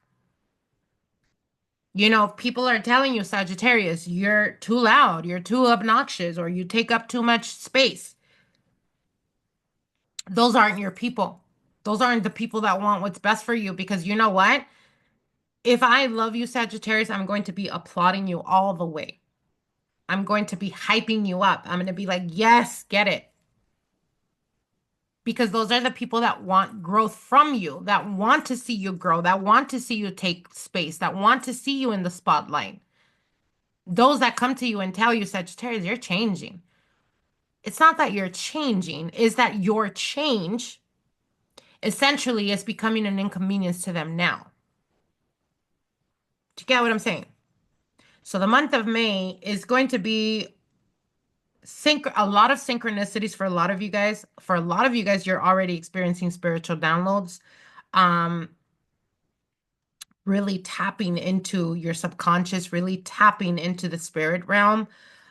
You know, if people are telling you, Sagittarius, you're too loud, you're too obnoxious, or you take up too much space, those aren't your people. Those aren't the people that want what's best for you, because you know what? If I love you, Sagittarius, I'm going to be applauding you all the way. I'm going to be hyping you up. I'm going to be like, yes, get it. Because those are the people that want growth from you, that want to see you grow, that want to see you take space, that want to see you in the spotlight. Those that come to you and tell you, Sagittarius, you're changing. It's not that you're changing, it's that your change essentially is becoming an inconvenience to them now. Do you get what I'm saying? So the month of May is going to be a lot of synchronicities for a lot of you guys. For a lot of you guys, you're already experiencing spiritual downloads. Really tapping into your subconscious, really tapping into the spirit realm.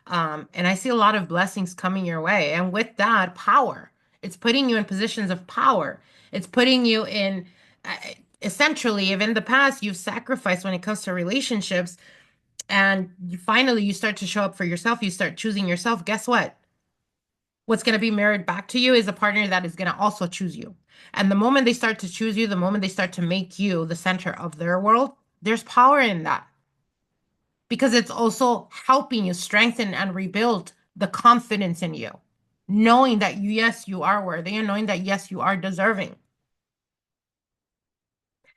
And I see a lot of blessings coming your way. And with that, power. It's putting you in positions of power. It's putting you in, essentially, if in the past you've sacrificed when it comes to relationships, and finally you start to show up for yourself, you start choosing yourself, guess what? What's going to be mirrored back to you is a partner that is going to also choose you. And the moment they start to choose you, the moment they start to make you the center of their world, there's power in that. Because it's also helping you strengthen and rebuild the confidence in you. Knowing that, yes, you are worthy, and knowing that, yes, you are deserving.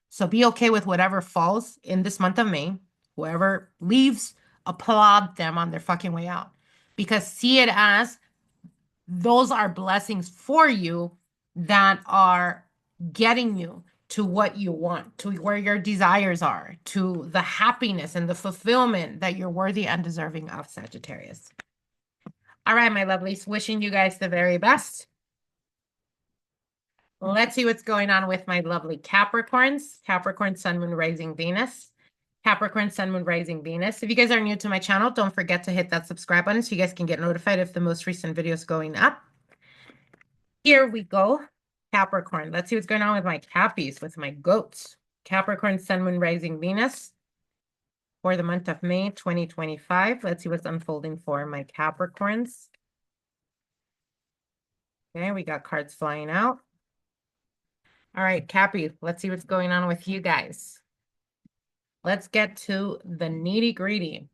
So be okay with whatever falls in this month of May. Whoever leaves, applaud them on their fucking way out. Because see it as those are blessings for you that are getting you to what you want, to where your desires are, to the happiness and the fulfillment that you're worthy and deserving of, Sagittarius. All right, my lovelies, wishing you guys the very best. Let's see what's going on with my lovely Capricorns. Capricorn, Sun, Moon, Rising, Venus. Capricorn, Sun, Moon, Rising, Venus. If you guys are new to my channel, don't forget to hit that subscribe button so you guys can get notified if the most recent videos going up. Here we go. Capricorn. Let's see what's going on with my Cappies, with my goats. Capricorn, Sun, Moon, Rising, Venus for the month of May 2025. Let's see what's unfolding for my Capricorns. Okay, we got cards flying out. All right, Cappy, let's see what's going on with you guys. Let's get to the nitty-gritty.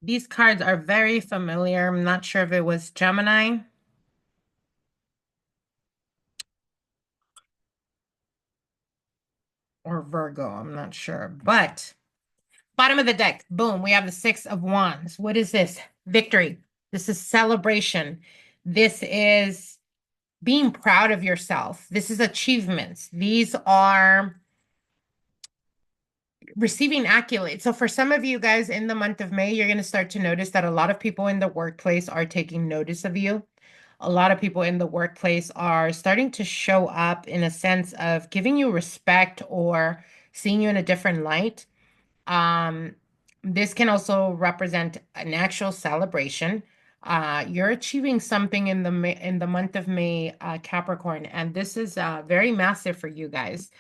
These cards are very familiar. I'm not sure if it was Gemini or Virgo. I'm not sure. But bottom of the deck, boom, we have the Six of Wands. What is this? Victory. This is celebration. This is being proud of yourself. This is achievements. These are receiving accolades. So for some of you guys in the month of May, you're going to start to notice that a lot of people in the workplace are taking notice of you. A lot of people in the workplace are starting to show up in a sense of giving you respect or seeing you in a different light. This can also represent an actual celebration. You're achieving something in the month of May, Capricorn, and this is very massive for you guys.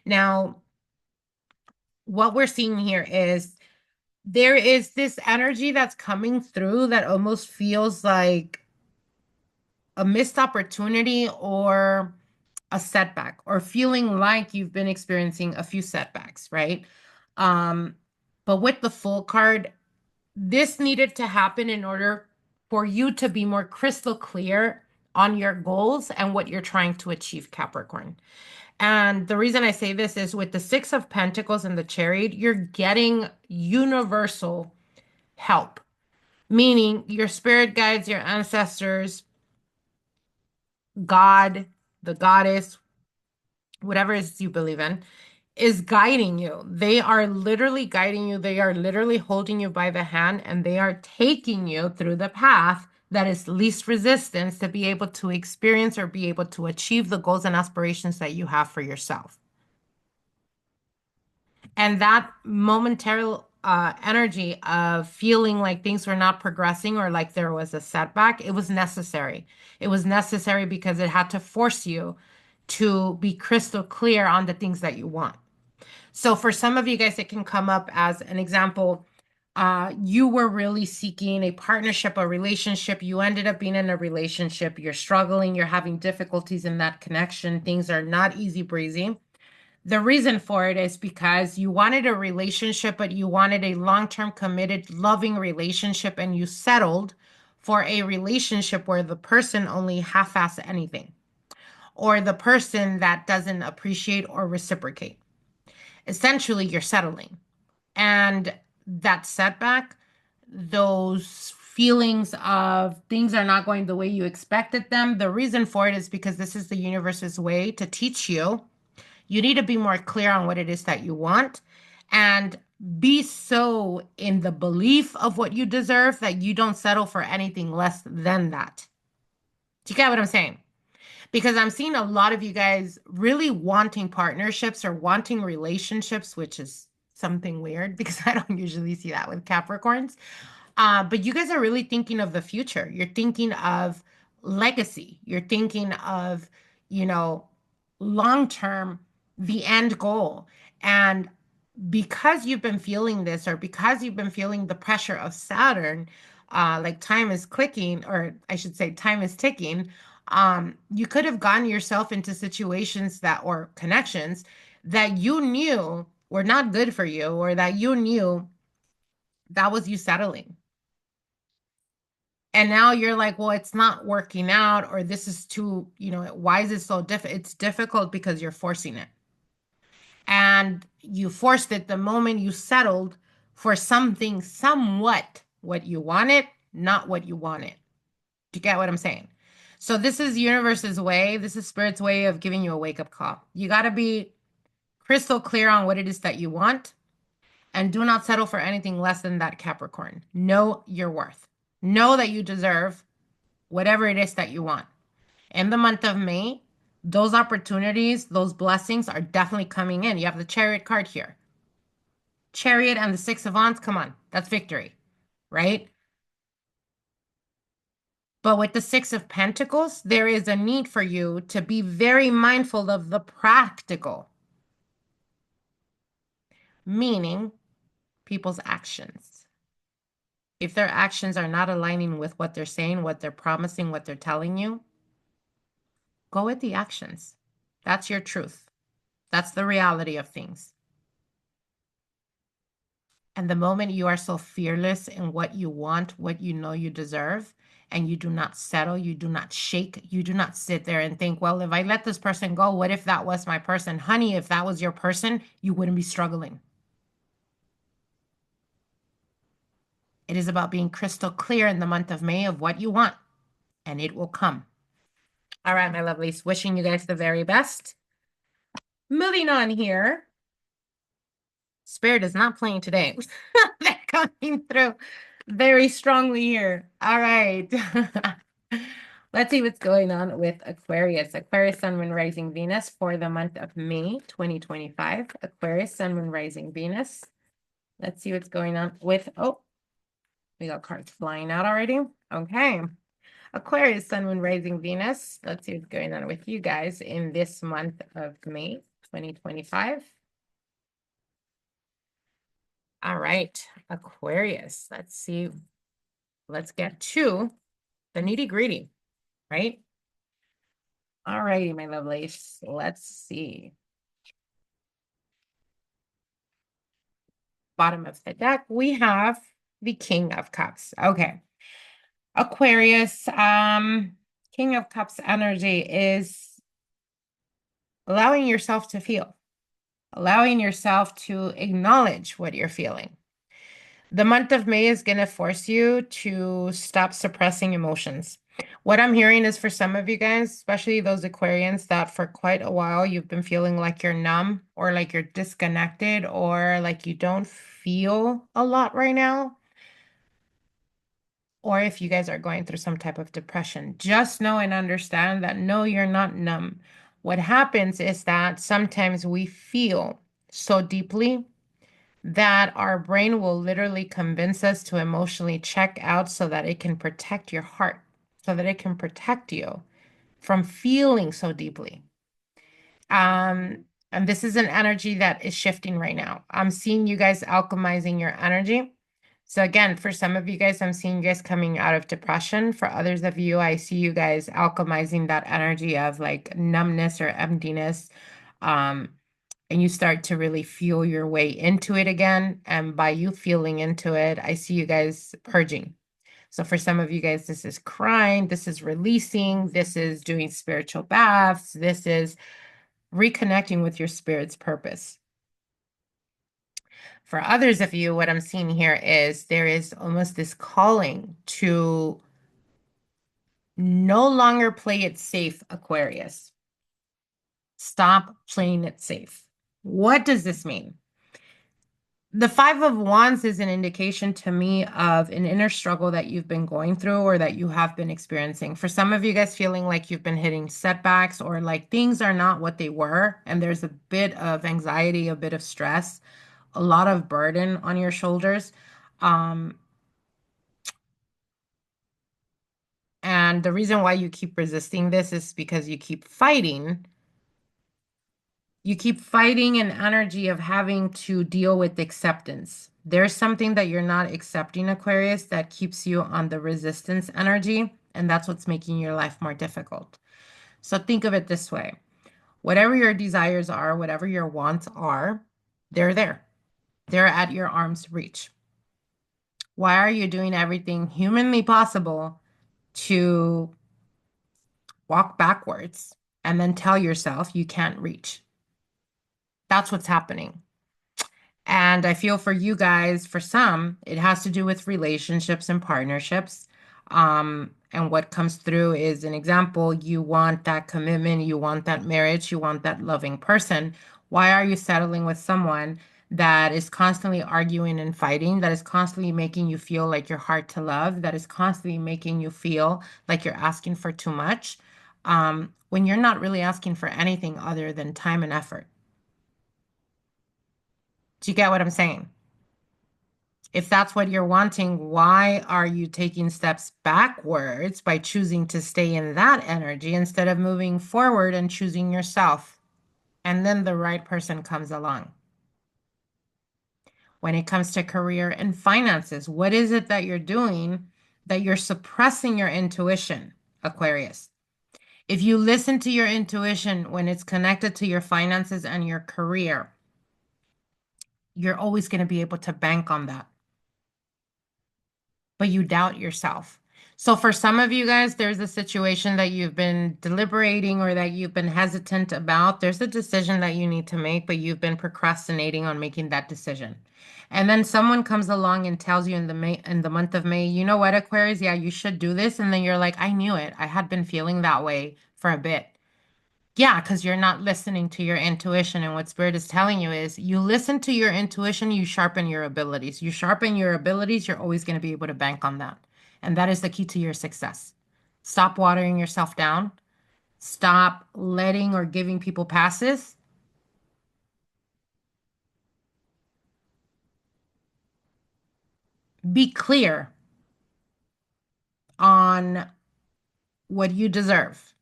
Now, what we're seeing here is there is this energy that's coming through that almost feels like a missed opportunity or a setback, or feeling like you've been experiencing a few setbacks, right? But with the Full card, this needed to happen in order for you to be more crystal clear on your goals and what you're trying to achieve, Capricorn. And the reason I say this is with the Six of Pentacles and the Chariot, you're getting universal help, meaning your spirit guides, your ancestors, God, the goddess, whatever it is you believe in, is guiding you. They are literally guiding you. They are literally holding you by the hand, and they are taking you through the path that is least resistance to be able to experience or be able to achieve the goals and aspirations that you have for yourself. And that momentary energy of feeling like things were not progressing or like there was a setback, it was necessary. It was necessary because it had to force you to be crystal clear on the things that you want. So for some of you guys, it can come up as an example. You were really seeking a partnership, a relationship. You ended up being in a relationship. You're struggling. You're having difficulties in that connection. Things are not easy breezy. The reason for it is because you wanted a relationship, but you wanted a long-term committed, loving relationship, and you settled for a relationship where the person only half-asses anything, or the person that doesn't appreciate or reciprocate. Essentially, you're settling. And that setback, those feelings of things are not going the way you expected them, the reason for it is because this is the universe's way to teach you. You need to be more clear on what it is that you want and be so in the belief of what you deserve that you don't settle for anything less than that. Do you get what I'm saying? Because I'm seeing a lot of you guys really wanting partnerships or wanting relationships, which is something weird because I don't usually see that with Capricorns. But you guys are really thinking of the future. You're thinking of legacy. You're thinking of, long term, the end goal. And because you've been feeling this, or because you've been feeling the pressure of Saturn, like time is clicking, or I should say time is ticking, you could have gotten yourself into situations or connections that you knew were not good for you, or that you knew that was you settling. And now you're like, well, it's not working out, or this is too, why is it so difficult? It's difficult because you're forcing it. And you forced it the moment you settled for something somewhat what you wanted, not what you wanted. Do you get what I'm saying? So this is universe's way. This is spirit's way of giving you a wake-up call. You got to be crystal clear on what it is that you want, and do not settle for anything less than that, Capricorn. Know your worth. Know that you deserve whatever it is that you want. In the month of May, those opportunities, those blessings are definitely coming in. You have the Chariot card here. Chariot and the Six of Wands, come on, that's victory, right? But with the Six of Pentacles, there is a need for you to be very mindful of the practical, meaning people's actions. If their actions are not aligning with what they're saying, what they're promising, what they're telling you, go with the actions. That's your truth. That's the reality of things. And the moment you are so fearless in what you want, what you know you deserve, and you do not settle, you do not shake, you do not sit there and think, well, if I let this person go, what if that was my person? Honey, if that was your person, you wouldn't be struggling. It is about being crystal clear in the month of May of what you want, and it will come. All right, my lovelies, wishing you guys the very best. Moving on here. Spirit is not playing today. They're coming through very strongly here. All right. Let's see what's going on with Aquarius. Aquarius, Sun, Moon, Rising, Venus for the month of May 2025. Aquarius, Sun, Moon, Rising, Venus. Let's see what's going on with, oh, we got cards flying out already. Okay. Aquarius, Sun, Moon, Rising, Venus. Let's see what's going on with you guys in this month of May 2025. All right, Aquarius. Let's see. Let's get to the nitty-gritty, right? All righty, my lovelies. Let's see. Bottom of the deck, we have the King of Cups. Okay. Aquarius, King of Cups energy is allowing yourself to feel, allowing yourself to acknowledge what you're feeling. The month of May is going to force you to stop suppressing emotions. What I'm hearing is for some of you guys, especially those Aquarians, that for quite a while you've been feeling like you're numb or like you're disconnected or like you don't feel a lot right now. Or if you guys are going through some type of depression, just know and understand that no, you're not numb. What happens is that sometimes we feel so deeply that our brain will literally convince us to emotionally check out so that it can protect your heart, so that it can protect you from feeling so deeply. And this is an energy that is shifting right now. I'm seeing you guys alchemizing your energy. So again, for some of you guys, I'm seeing you guys coming out of depression. For others of you, I see you guys alchemizing that energy of like numbness or emptiness. And you start to really feel your way into it again. And by you feeling into it, I see you guys purging. So for some of you guys, this is crying, this is releasing, this is doing spiritual baths, this is reconnecting with your spirit's purpose. For others of you, what I'm seeing here is there is almost this calling to no longer play it safe, Aquarius. Stop playing it safe. What does this mean? The Five of Wands is an indication to me of an inner struggle that you've been going through or that you have been experiencing. For some of you guys feeling like you've been hitting setbacks or like things are not what they were, and there's a bit of anxiety, a bit of stress, a lot of burden on your shoulders. And the reason why you keep resisting this is because you keep fighting. You keep fighting an energy of having to deal with acceptance. There's something that you're not accepting, Aquarius, that keeps you on the resistance energy, and that's what's making your life more difficult. So think of it this way. Whatever your desires are, whatever your wants are, they're there. They're at your arm's reach. Why are you doing everything humanly possible to walk backwards and then tell yourself you can't reach? That's what's happening. And I feel for you guys, for some, it has to do with relationships and partnerships. And what comes through is an example, you want that commitment, you want that marriage, you want that loving person. Why are you settling with someone that is constantly arguing and fighting, that is constantly making you feel like you're hard to love, that is constantly making you feel like you're asking for too much, when you're not really asking for anything other than time and effort. Do you get what I'm saying? If that's what you're wanting, why are you taking steps backwards by choosing to stay in that energy instead of moving forward and choosing yourself? And then the right person comes along. When it comes to career and finances, what is it that you're doing that you're suppressing your intuition, Aquarius? If you listen to your intuition when it's connected to your finances and your career, you're always going to be able to bank on that. But you doubt yourself. So for some of you guys, there's a situation that you've been deliberating or that you've been hesitant about. There's a decision that you need to make, but you've been procrastinating on making that decision. And then someone comes along and tells you in the month of May, you know what, Aquarius, yeah, you should do this. And then you're like, I knew it. I had been feeling that way for a bit. Yeah, because you're not listening to your intuition. And what Spirit is telling you is you listen to your intuition, you sharpen your abilities. You sharpen your abilities, you're always going to be able to bank on that. And that is the key to your success. Stop watering yourself down. Stop letting or giving people passes. Be clear on what you deserve.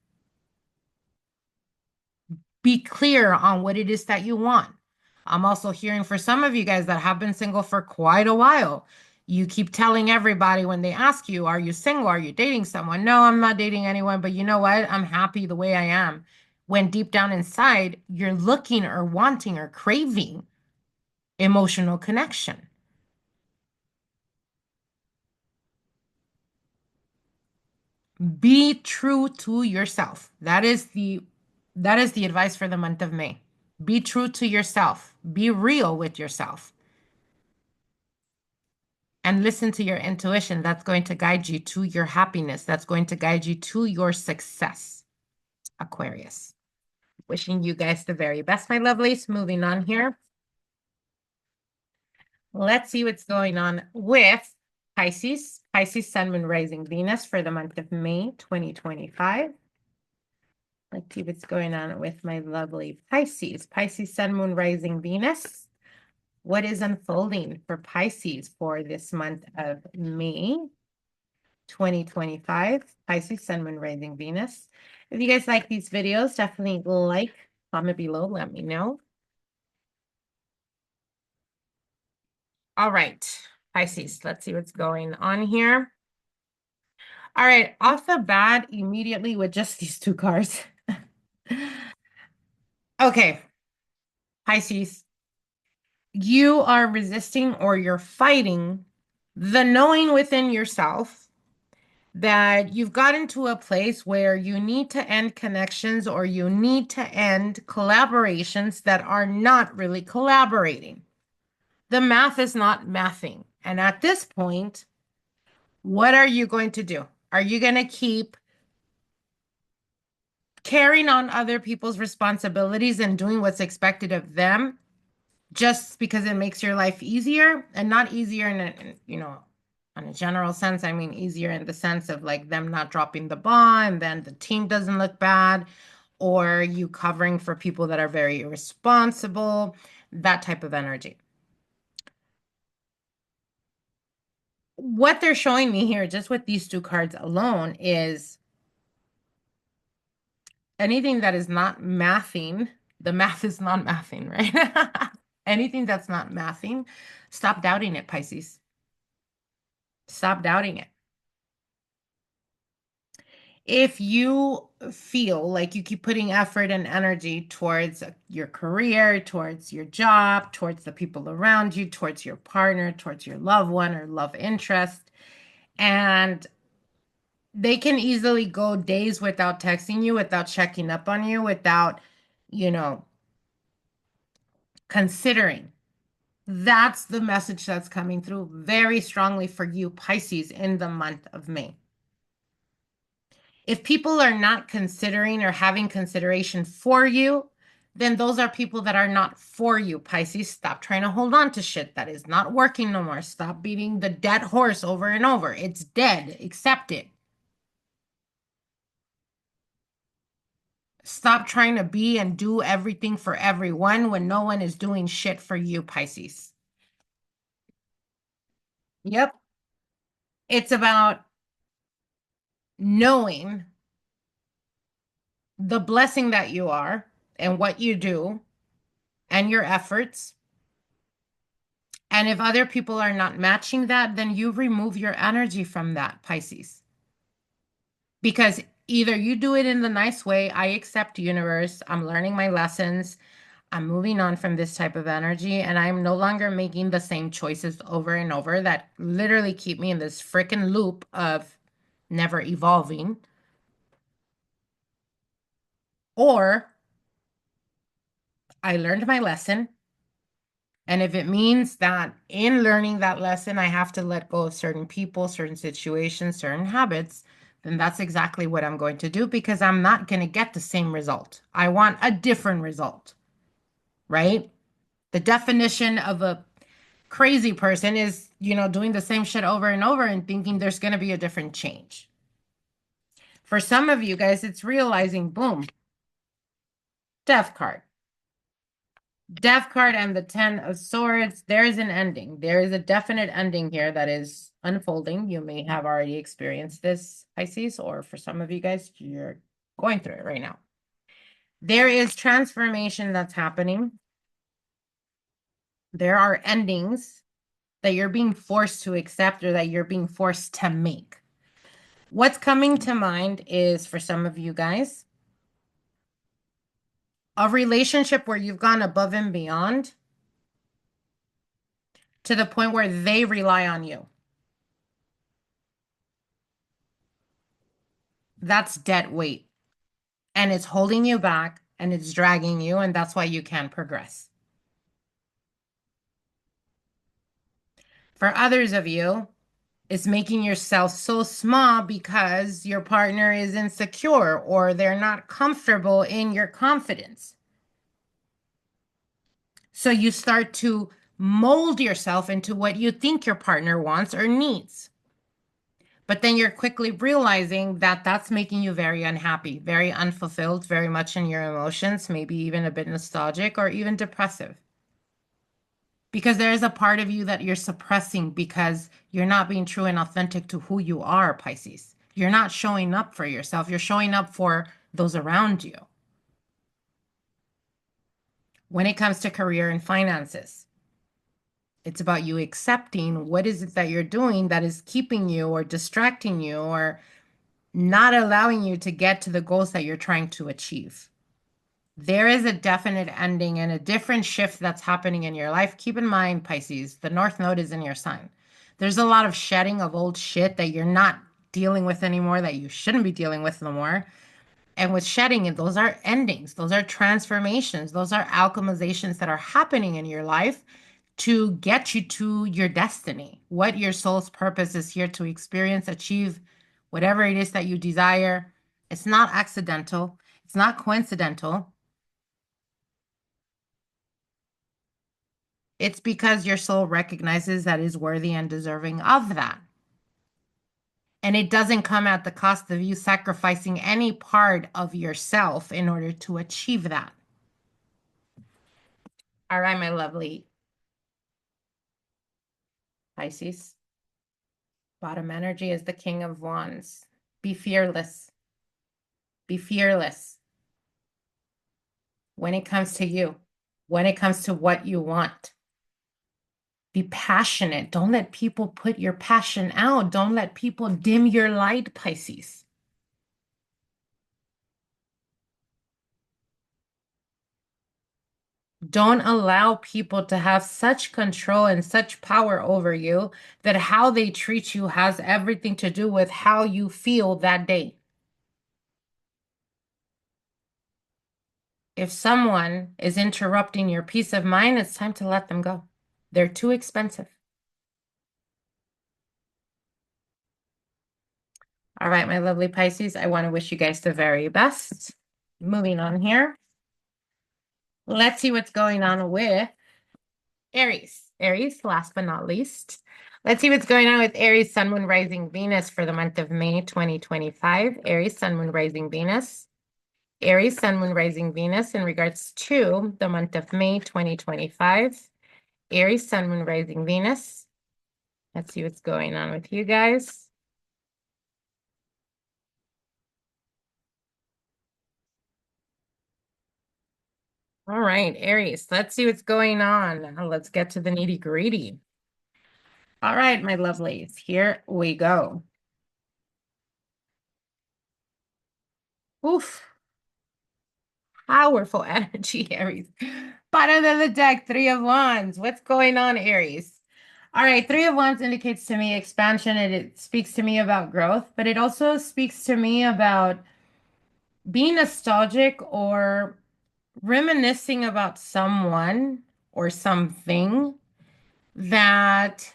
Be clear on what it is that you want. I'm also hearing for some of you guys that have been single for quite a while. You keep telling everybody when they ask you, are you single? Are you dating someone? No, I'm not dating anyone, but you know what? I'm happy the way I am. When deep down inside, you're looking or wanting or craving emotional connection. Be true to yourself. That is the advice for the month of May. Be true to yourself. Be real with yourself. And listen to your intuition. That's going to guide you to your happiness. That's going to guide you to your success, Aquarius. Wishing you guys the very best, my lovelies. Moving on here. Let's see what's going on with Pisces. Pisces, Sun, Moon, Rising, Venus for the month of May 2025. Let's see what's going on with my lovely Pisces. Pisces, Sun, Moon, Rising, Venus. What is unfolding for Pisces for this month of May 2025? Pisces, Sun, Moon, Rising, Venus. If you guys like these videos, definitely like, comment below, let me know. All right, Pisces, let's see what's going on here. All right, off the bat, immediately with just these two cards. Okay, Pisces, you are resisting or you're fighting the knowing within yourself that you've gotten to a place where you need to end connections or you need to end collaborations that are not really collaborating. The math is not mathing. And at this point, what are you going to do? Are you going to keep carrying on other people's responsibilities and doing what's expected of them just because it makes your life easier? And not easier on a general sense. I mean, easier in the sense of like them not dropping the ball and then the team doesn't look bad, or you covering for people that are very irresponsible, that type of energy. What they're showing me here, just with these two cards alone, is anything that is not mathing, the math is not mathing, right? Anything that's not mathing, stop doubting it, Pisces. Stop doubting it. If you feel like you keep putting effort and energy towards your career, towards your job, towards the people around you, towards your partner, towards your loved one or love interest, and they can easily go days without texting you, without checking up on you, without, you know, considering. That's the message that's coming through very strongly for you, Pisces, in the month of May. If people are not considering or having consideration for you, then those are people that are not for you, Pisces. Stop trying to hold on to shit that is not working no more. Stop beating the dead horse over and over. It's dead. Accept it. Stop trying to be and do everything for everyone when no one is doing shit for you, Pisces. Yep. It's about knowing the blessing that you are and what you do and your efforts. And if other people are not matching that, then you remove your energy from that, Pisces. Because either you do it in the nice way, I accept universe, I'm learning my lessons, I'm moving on from this type of energy, and I'm no longer making the same choices over and over that literally keep me in this freaking loop of never evolving. Or I learned my lesson. And if it means that in learning that lesson, I have to let go of certain people, certain situations, certain habits, then that's exactly what I'm going to do because I'm not going to get the same result. I want a different result, right? The definition of a crazy person is, doing the same shit over and over and thinking there's going to be a different change. For some of you guys, it's realizing, boom, death card. Death card and the 10 of Swords, there is an ending. There is a definite ending here that is unfolding. You may have already experienced this, Pisces, or for some of you guys, you're going through it right now. There is transformation that's happening. There are endings that you're being forced to accept or that you're being forced to make. What's coming to mind is, for some of you guys, a relationship where you've gone above and beyond to the point where they rely on you. That's dead weight. And it's holding you back and it's dragging you, and that's why you can't progress. For others of you, it's making yourself so small because your partner is insecure or they're not comfortable in your confidence. So you start to mold yourself into what you think your partner wants or needs. But then you're quickly realizing that that's making you very unhappy, very unfulfilled, very much in your emotions, maybe even a bit nostalgic or even depressive. Because there is a part of you that you're suppressing because you're not being true and authentic to who you are, Pisces. You're not showing up for yourself. You're showing up for those around you. When it comes to career and finances, it's about you accepting what is it that you're doing that is keeping you or distracting you or not allowing you to get to the goals that you're trying to achieve. There is a definite ending and a different shift that's happening in your life. Keep in mind, Pisces, the North Node is in your sign. There's a lot of shedding of old shit that you're not dealing with anymore, that you shouldn't be dealing with no more. And with shedding, those are endings, those are transformations, those are alchemizations that are happening in your life to get you to your destiny, what your soul's purpose is here to experience, achieve, whatever it is that you desire. It's not accidental, it's not coincidental. It's because your soul recognizes that is worthy and deserving of that. And it doesn't come at the cost of you sacrificing any part of yourself in order to achieve that. All right, my lovely Pisces. Bottom energy is the King of Wands. Be fearless. Be fearless when it comes to you, when it comes to what you want. Be passionate. Don't let people put your passion out. Don't let people dim your light, Pisces. Don't allow people to have such control and such power over you that how they treat you has everything to do with how you feel that day. If someone is interrupting your peace of mind, it's time to let them go. They're too expensive. All right, my lovely Pisces, I want to wish you guys the very best. Moving on here. Let's see what's going on with Aries. Aries, last but not least. Let's see what's going on with Aries, Sun, Moon, Rising, Venus for the month of May 2025. Aries, Sun, Moon, Rising, Venus. Aries, Sun, Moon, Rising, Venus in regards to the month of May 2025. Aries, Sun, Moon, Rising, Venus. Let's see what's going on with you guys. All right, Aries, let's see what's going on. Now let's get to the nitty-gritty. All right, my lovelies, here we go. Oof. Powerful energy, Aries. Bottom of the deck, Three of Wands. What's going on, Aries? All right, Three of Wands indicates to me expansion, and it speaks to me about growth, but it also speaks to me about being nostalgic or reminiscing about someone or something that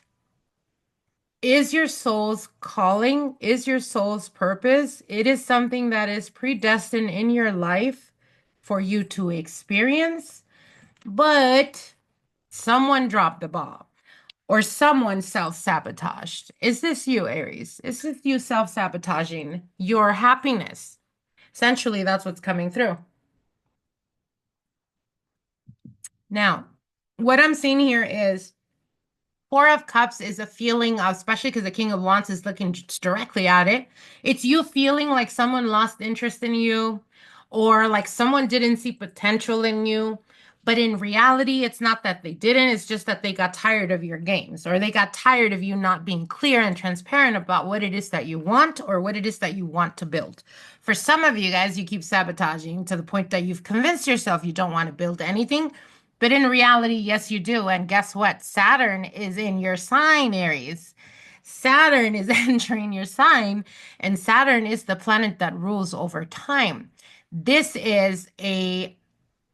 is your soul's calling, is your soul's purpose. It is something that is predestined in your life for you to experience, but someone dropped the ball or someone self-sabotaged. Is this you, Aries? Is this you self-sabotaging your happiness? Essentially, that's what's coming through. Now, what I'm seeing here is Four of Cups is a feeling of, especially because the King of Wands is looking directly at it. It's you feeling like someone lost interest in you or like someone didn't see potential in you. But in reality, it's not that they didn't, it's just that they got tired of your games or they got tired of you not being clear and transparent about what it is that you want or what it is that you want to build. For some of you guys, you keep sabotaging to the point that you've convinced yourself you don't want to build anything. But in reality, yes, you do. And guess what? Saturn is in your sign, Aries. Saturn is entering your sign, and Saturn is the planet that rules over time. This is a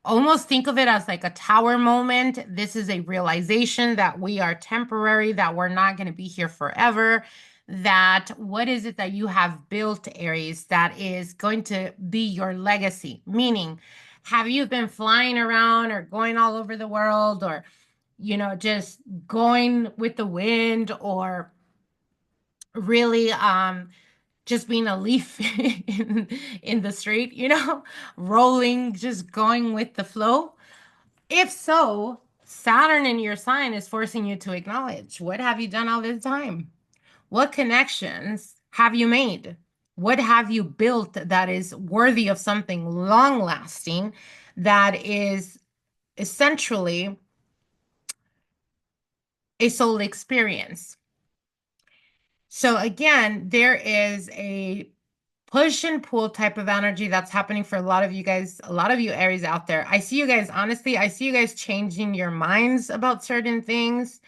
almost think of it as like a tower moment. This is a realization that we are temporary, that we're not going to be here forever. That what is it that you have built, Aries, that is going to be your legacy? Meaning, have you been flying around or going all over the world or, just going with the wind or really just being a leaf in the street, rolling, just going with the flow? If so, Saturn in your sign is forcing you to acknowledge, what have you done all this time? What connections have you made? What have you built that is worthy of something long lasting, that is essentially a soul experience? So again, there is a push and pull type of energy that's happening for a lot of you guys, a lot of you Aries out there. I see you guys, honestly, I see you guys changing your minds about certain things,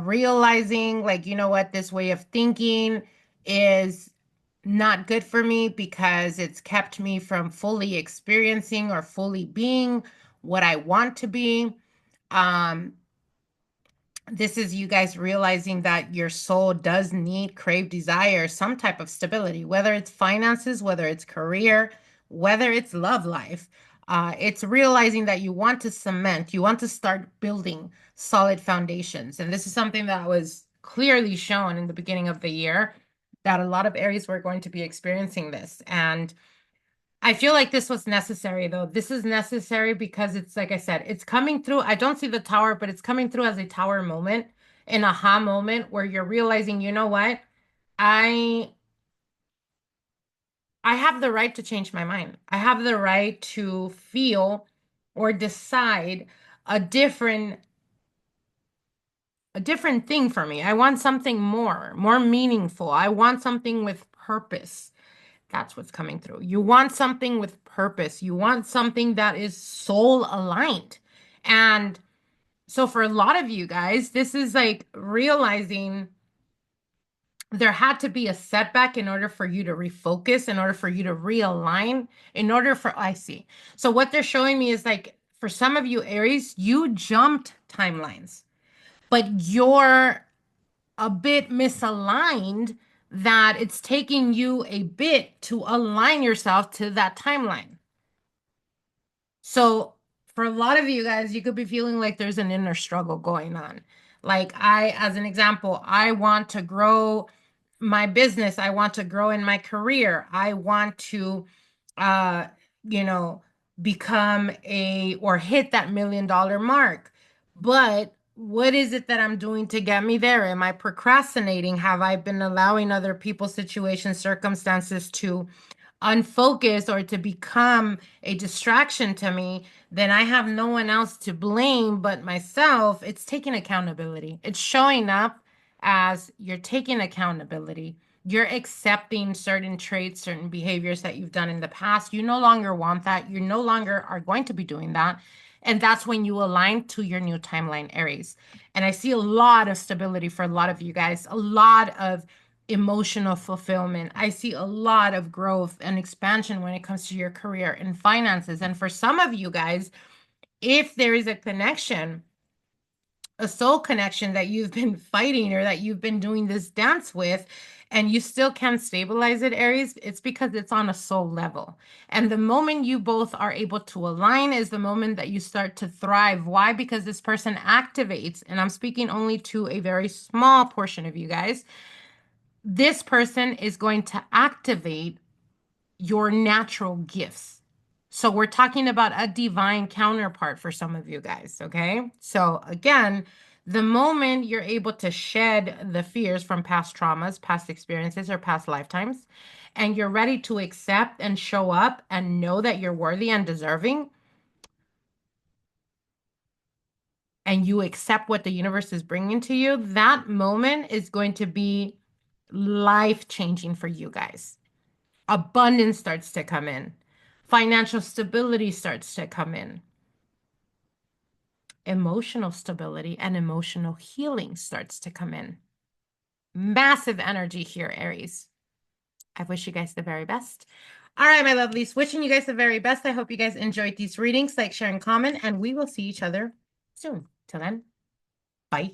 realizing like, you know what, this way of thinking is not good for me because it's kept me from fully experiencing or fully being what I want to be. Um, this is you guys realizing that your soul does need, crave, desire some type of stability, whether it's finances, whether it's career, whether it's love life. It's realizing that you want to cement, you want to start building solid foundations. And this is something that was clearly shown in the beginning of the year, that a lot of Aries were going to be experiencing this. And I feel like this was necessary, though. This is necessary because it's, like I said, it's coming through. I don't see the tower, but it's coming through as a tower moment, an aha moment where you're realizing, you know what? I I have the right to change my mind. I have the right to feel or decide a different a different thing for me. I want something more meaningful. I want something with purpose. That's what's coming through. You want something with purpose. You want something that is soul aligned. And so for a lot of you guys, this is like realizing there had to be a setback in order for you to refocus, in order for you to realign, in order for, I see. So what they're showing me is like, for some of you Aries, you jumped timelines, but you're a bit misaligned, that it's taking you a bit to align yourself to that timeline. So for a lot of you guys, you could be feeling like there's an inner struggle going on. Like as an example, I want to grow my business. I want to grow in my career. I want to, uh, you know, become or hit that $1 million mark. But what is it that I'm doing to get me there? Am I procrastinating? Have I been allowing other people's situations, circumstances to unfocused or to become a distraction to me? Then I have no one else to blame but myself. It's taking accountability. It's showing up as you're taking accountability. You're accepting certain traits, certain behaviors that you've done in the past. You no longer want that. You no longer are going to be doing that. And that's when you align to your new timeline, Aries. And I see a lot of stability for a lot of you guys, a lot of emotional fulfillment. I see a lot of growth and expansion when it comes to your career and finances. And for some of you guys, if there is a connection, a soul connection that you've been fighting or that you've been doing this dance with, and you still can't stabilize it, Aries, it's because it's on a soul level. And the moment you both are able to align is the moment that you start to thrive. Why? Because this person activates, and I'm speaking only to a very small portion of you guys. This person is going to activate your natural gifts. So we're talking about a divine counterpart for some of you guys, okay? So again, the moment you're able to shed the fears from past traumas, past experiences, or past lifetimes, and you're ready to accept and show up and know that you're worthy and deserving, and you accept what the universe is bringing to you, that moment is going to be life-changing for you guys. Abundance starts to come in. Financial stability starts to come in. Emotional stability and emotional healing starts to come in. Massive energy here, Aries. I wish you guys the very best. All right, my lovelies, wishing you guys the very best. I hope you guys enjoyed these readings. Like, share, and comment, and we will see each other soon. Till then, bye.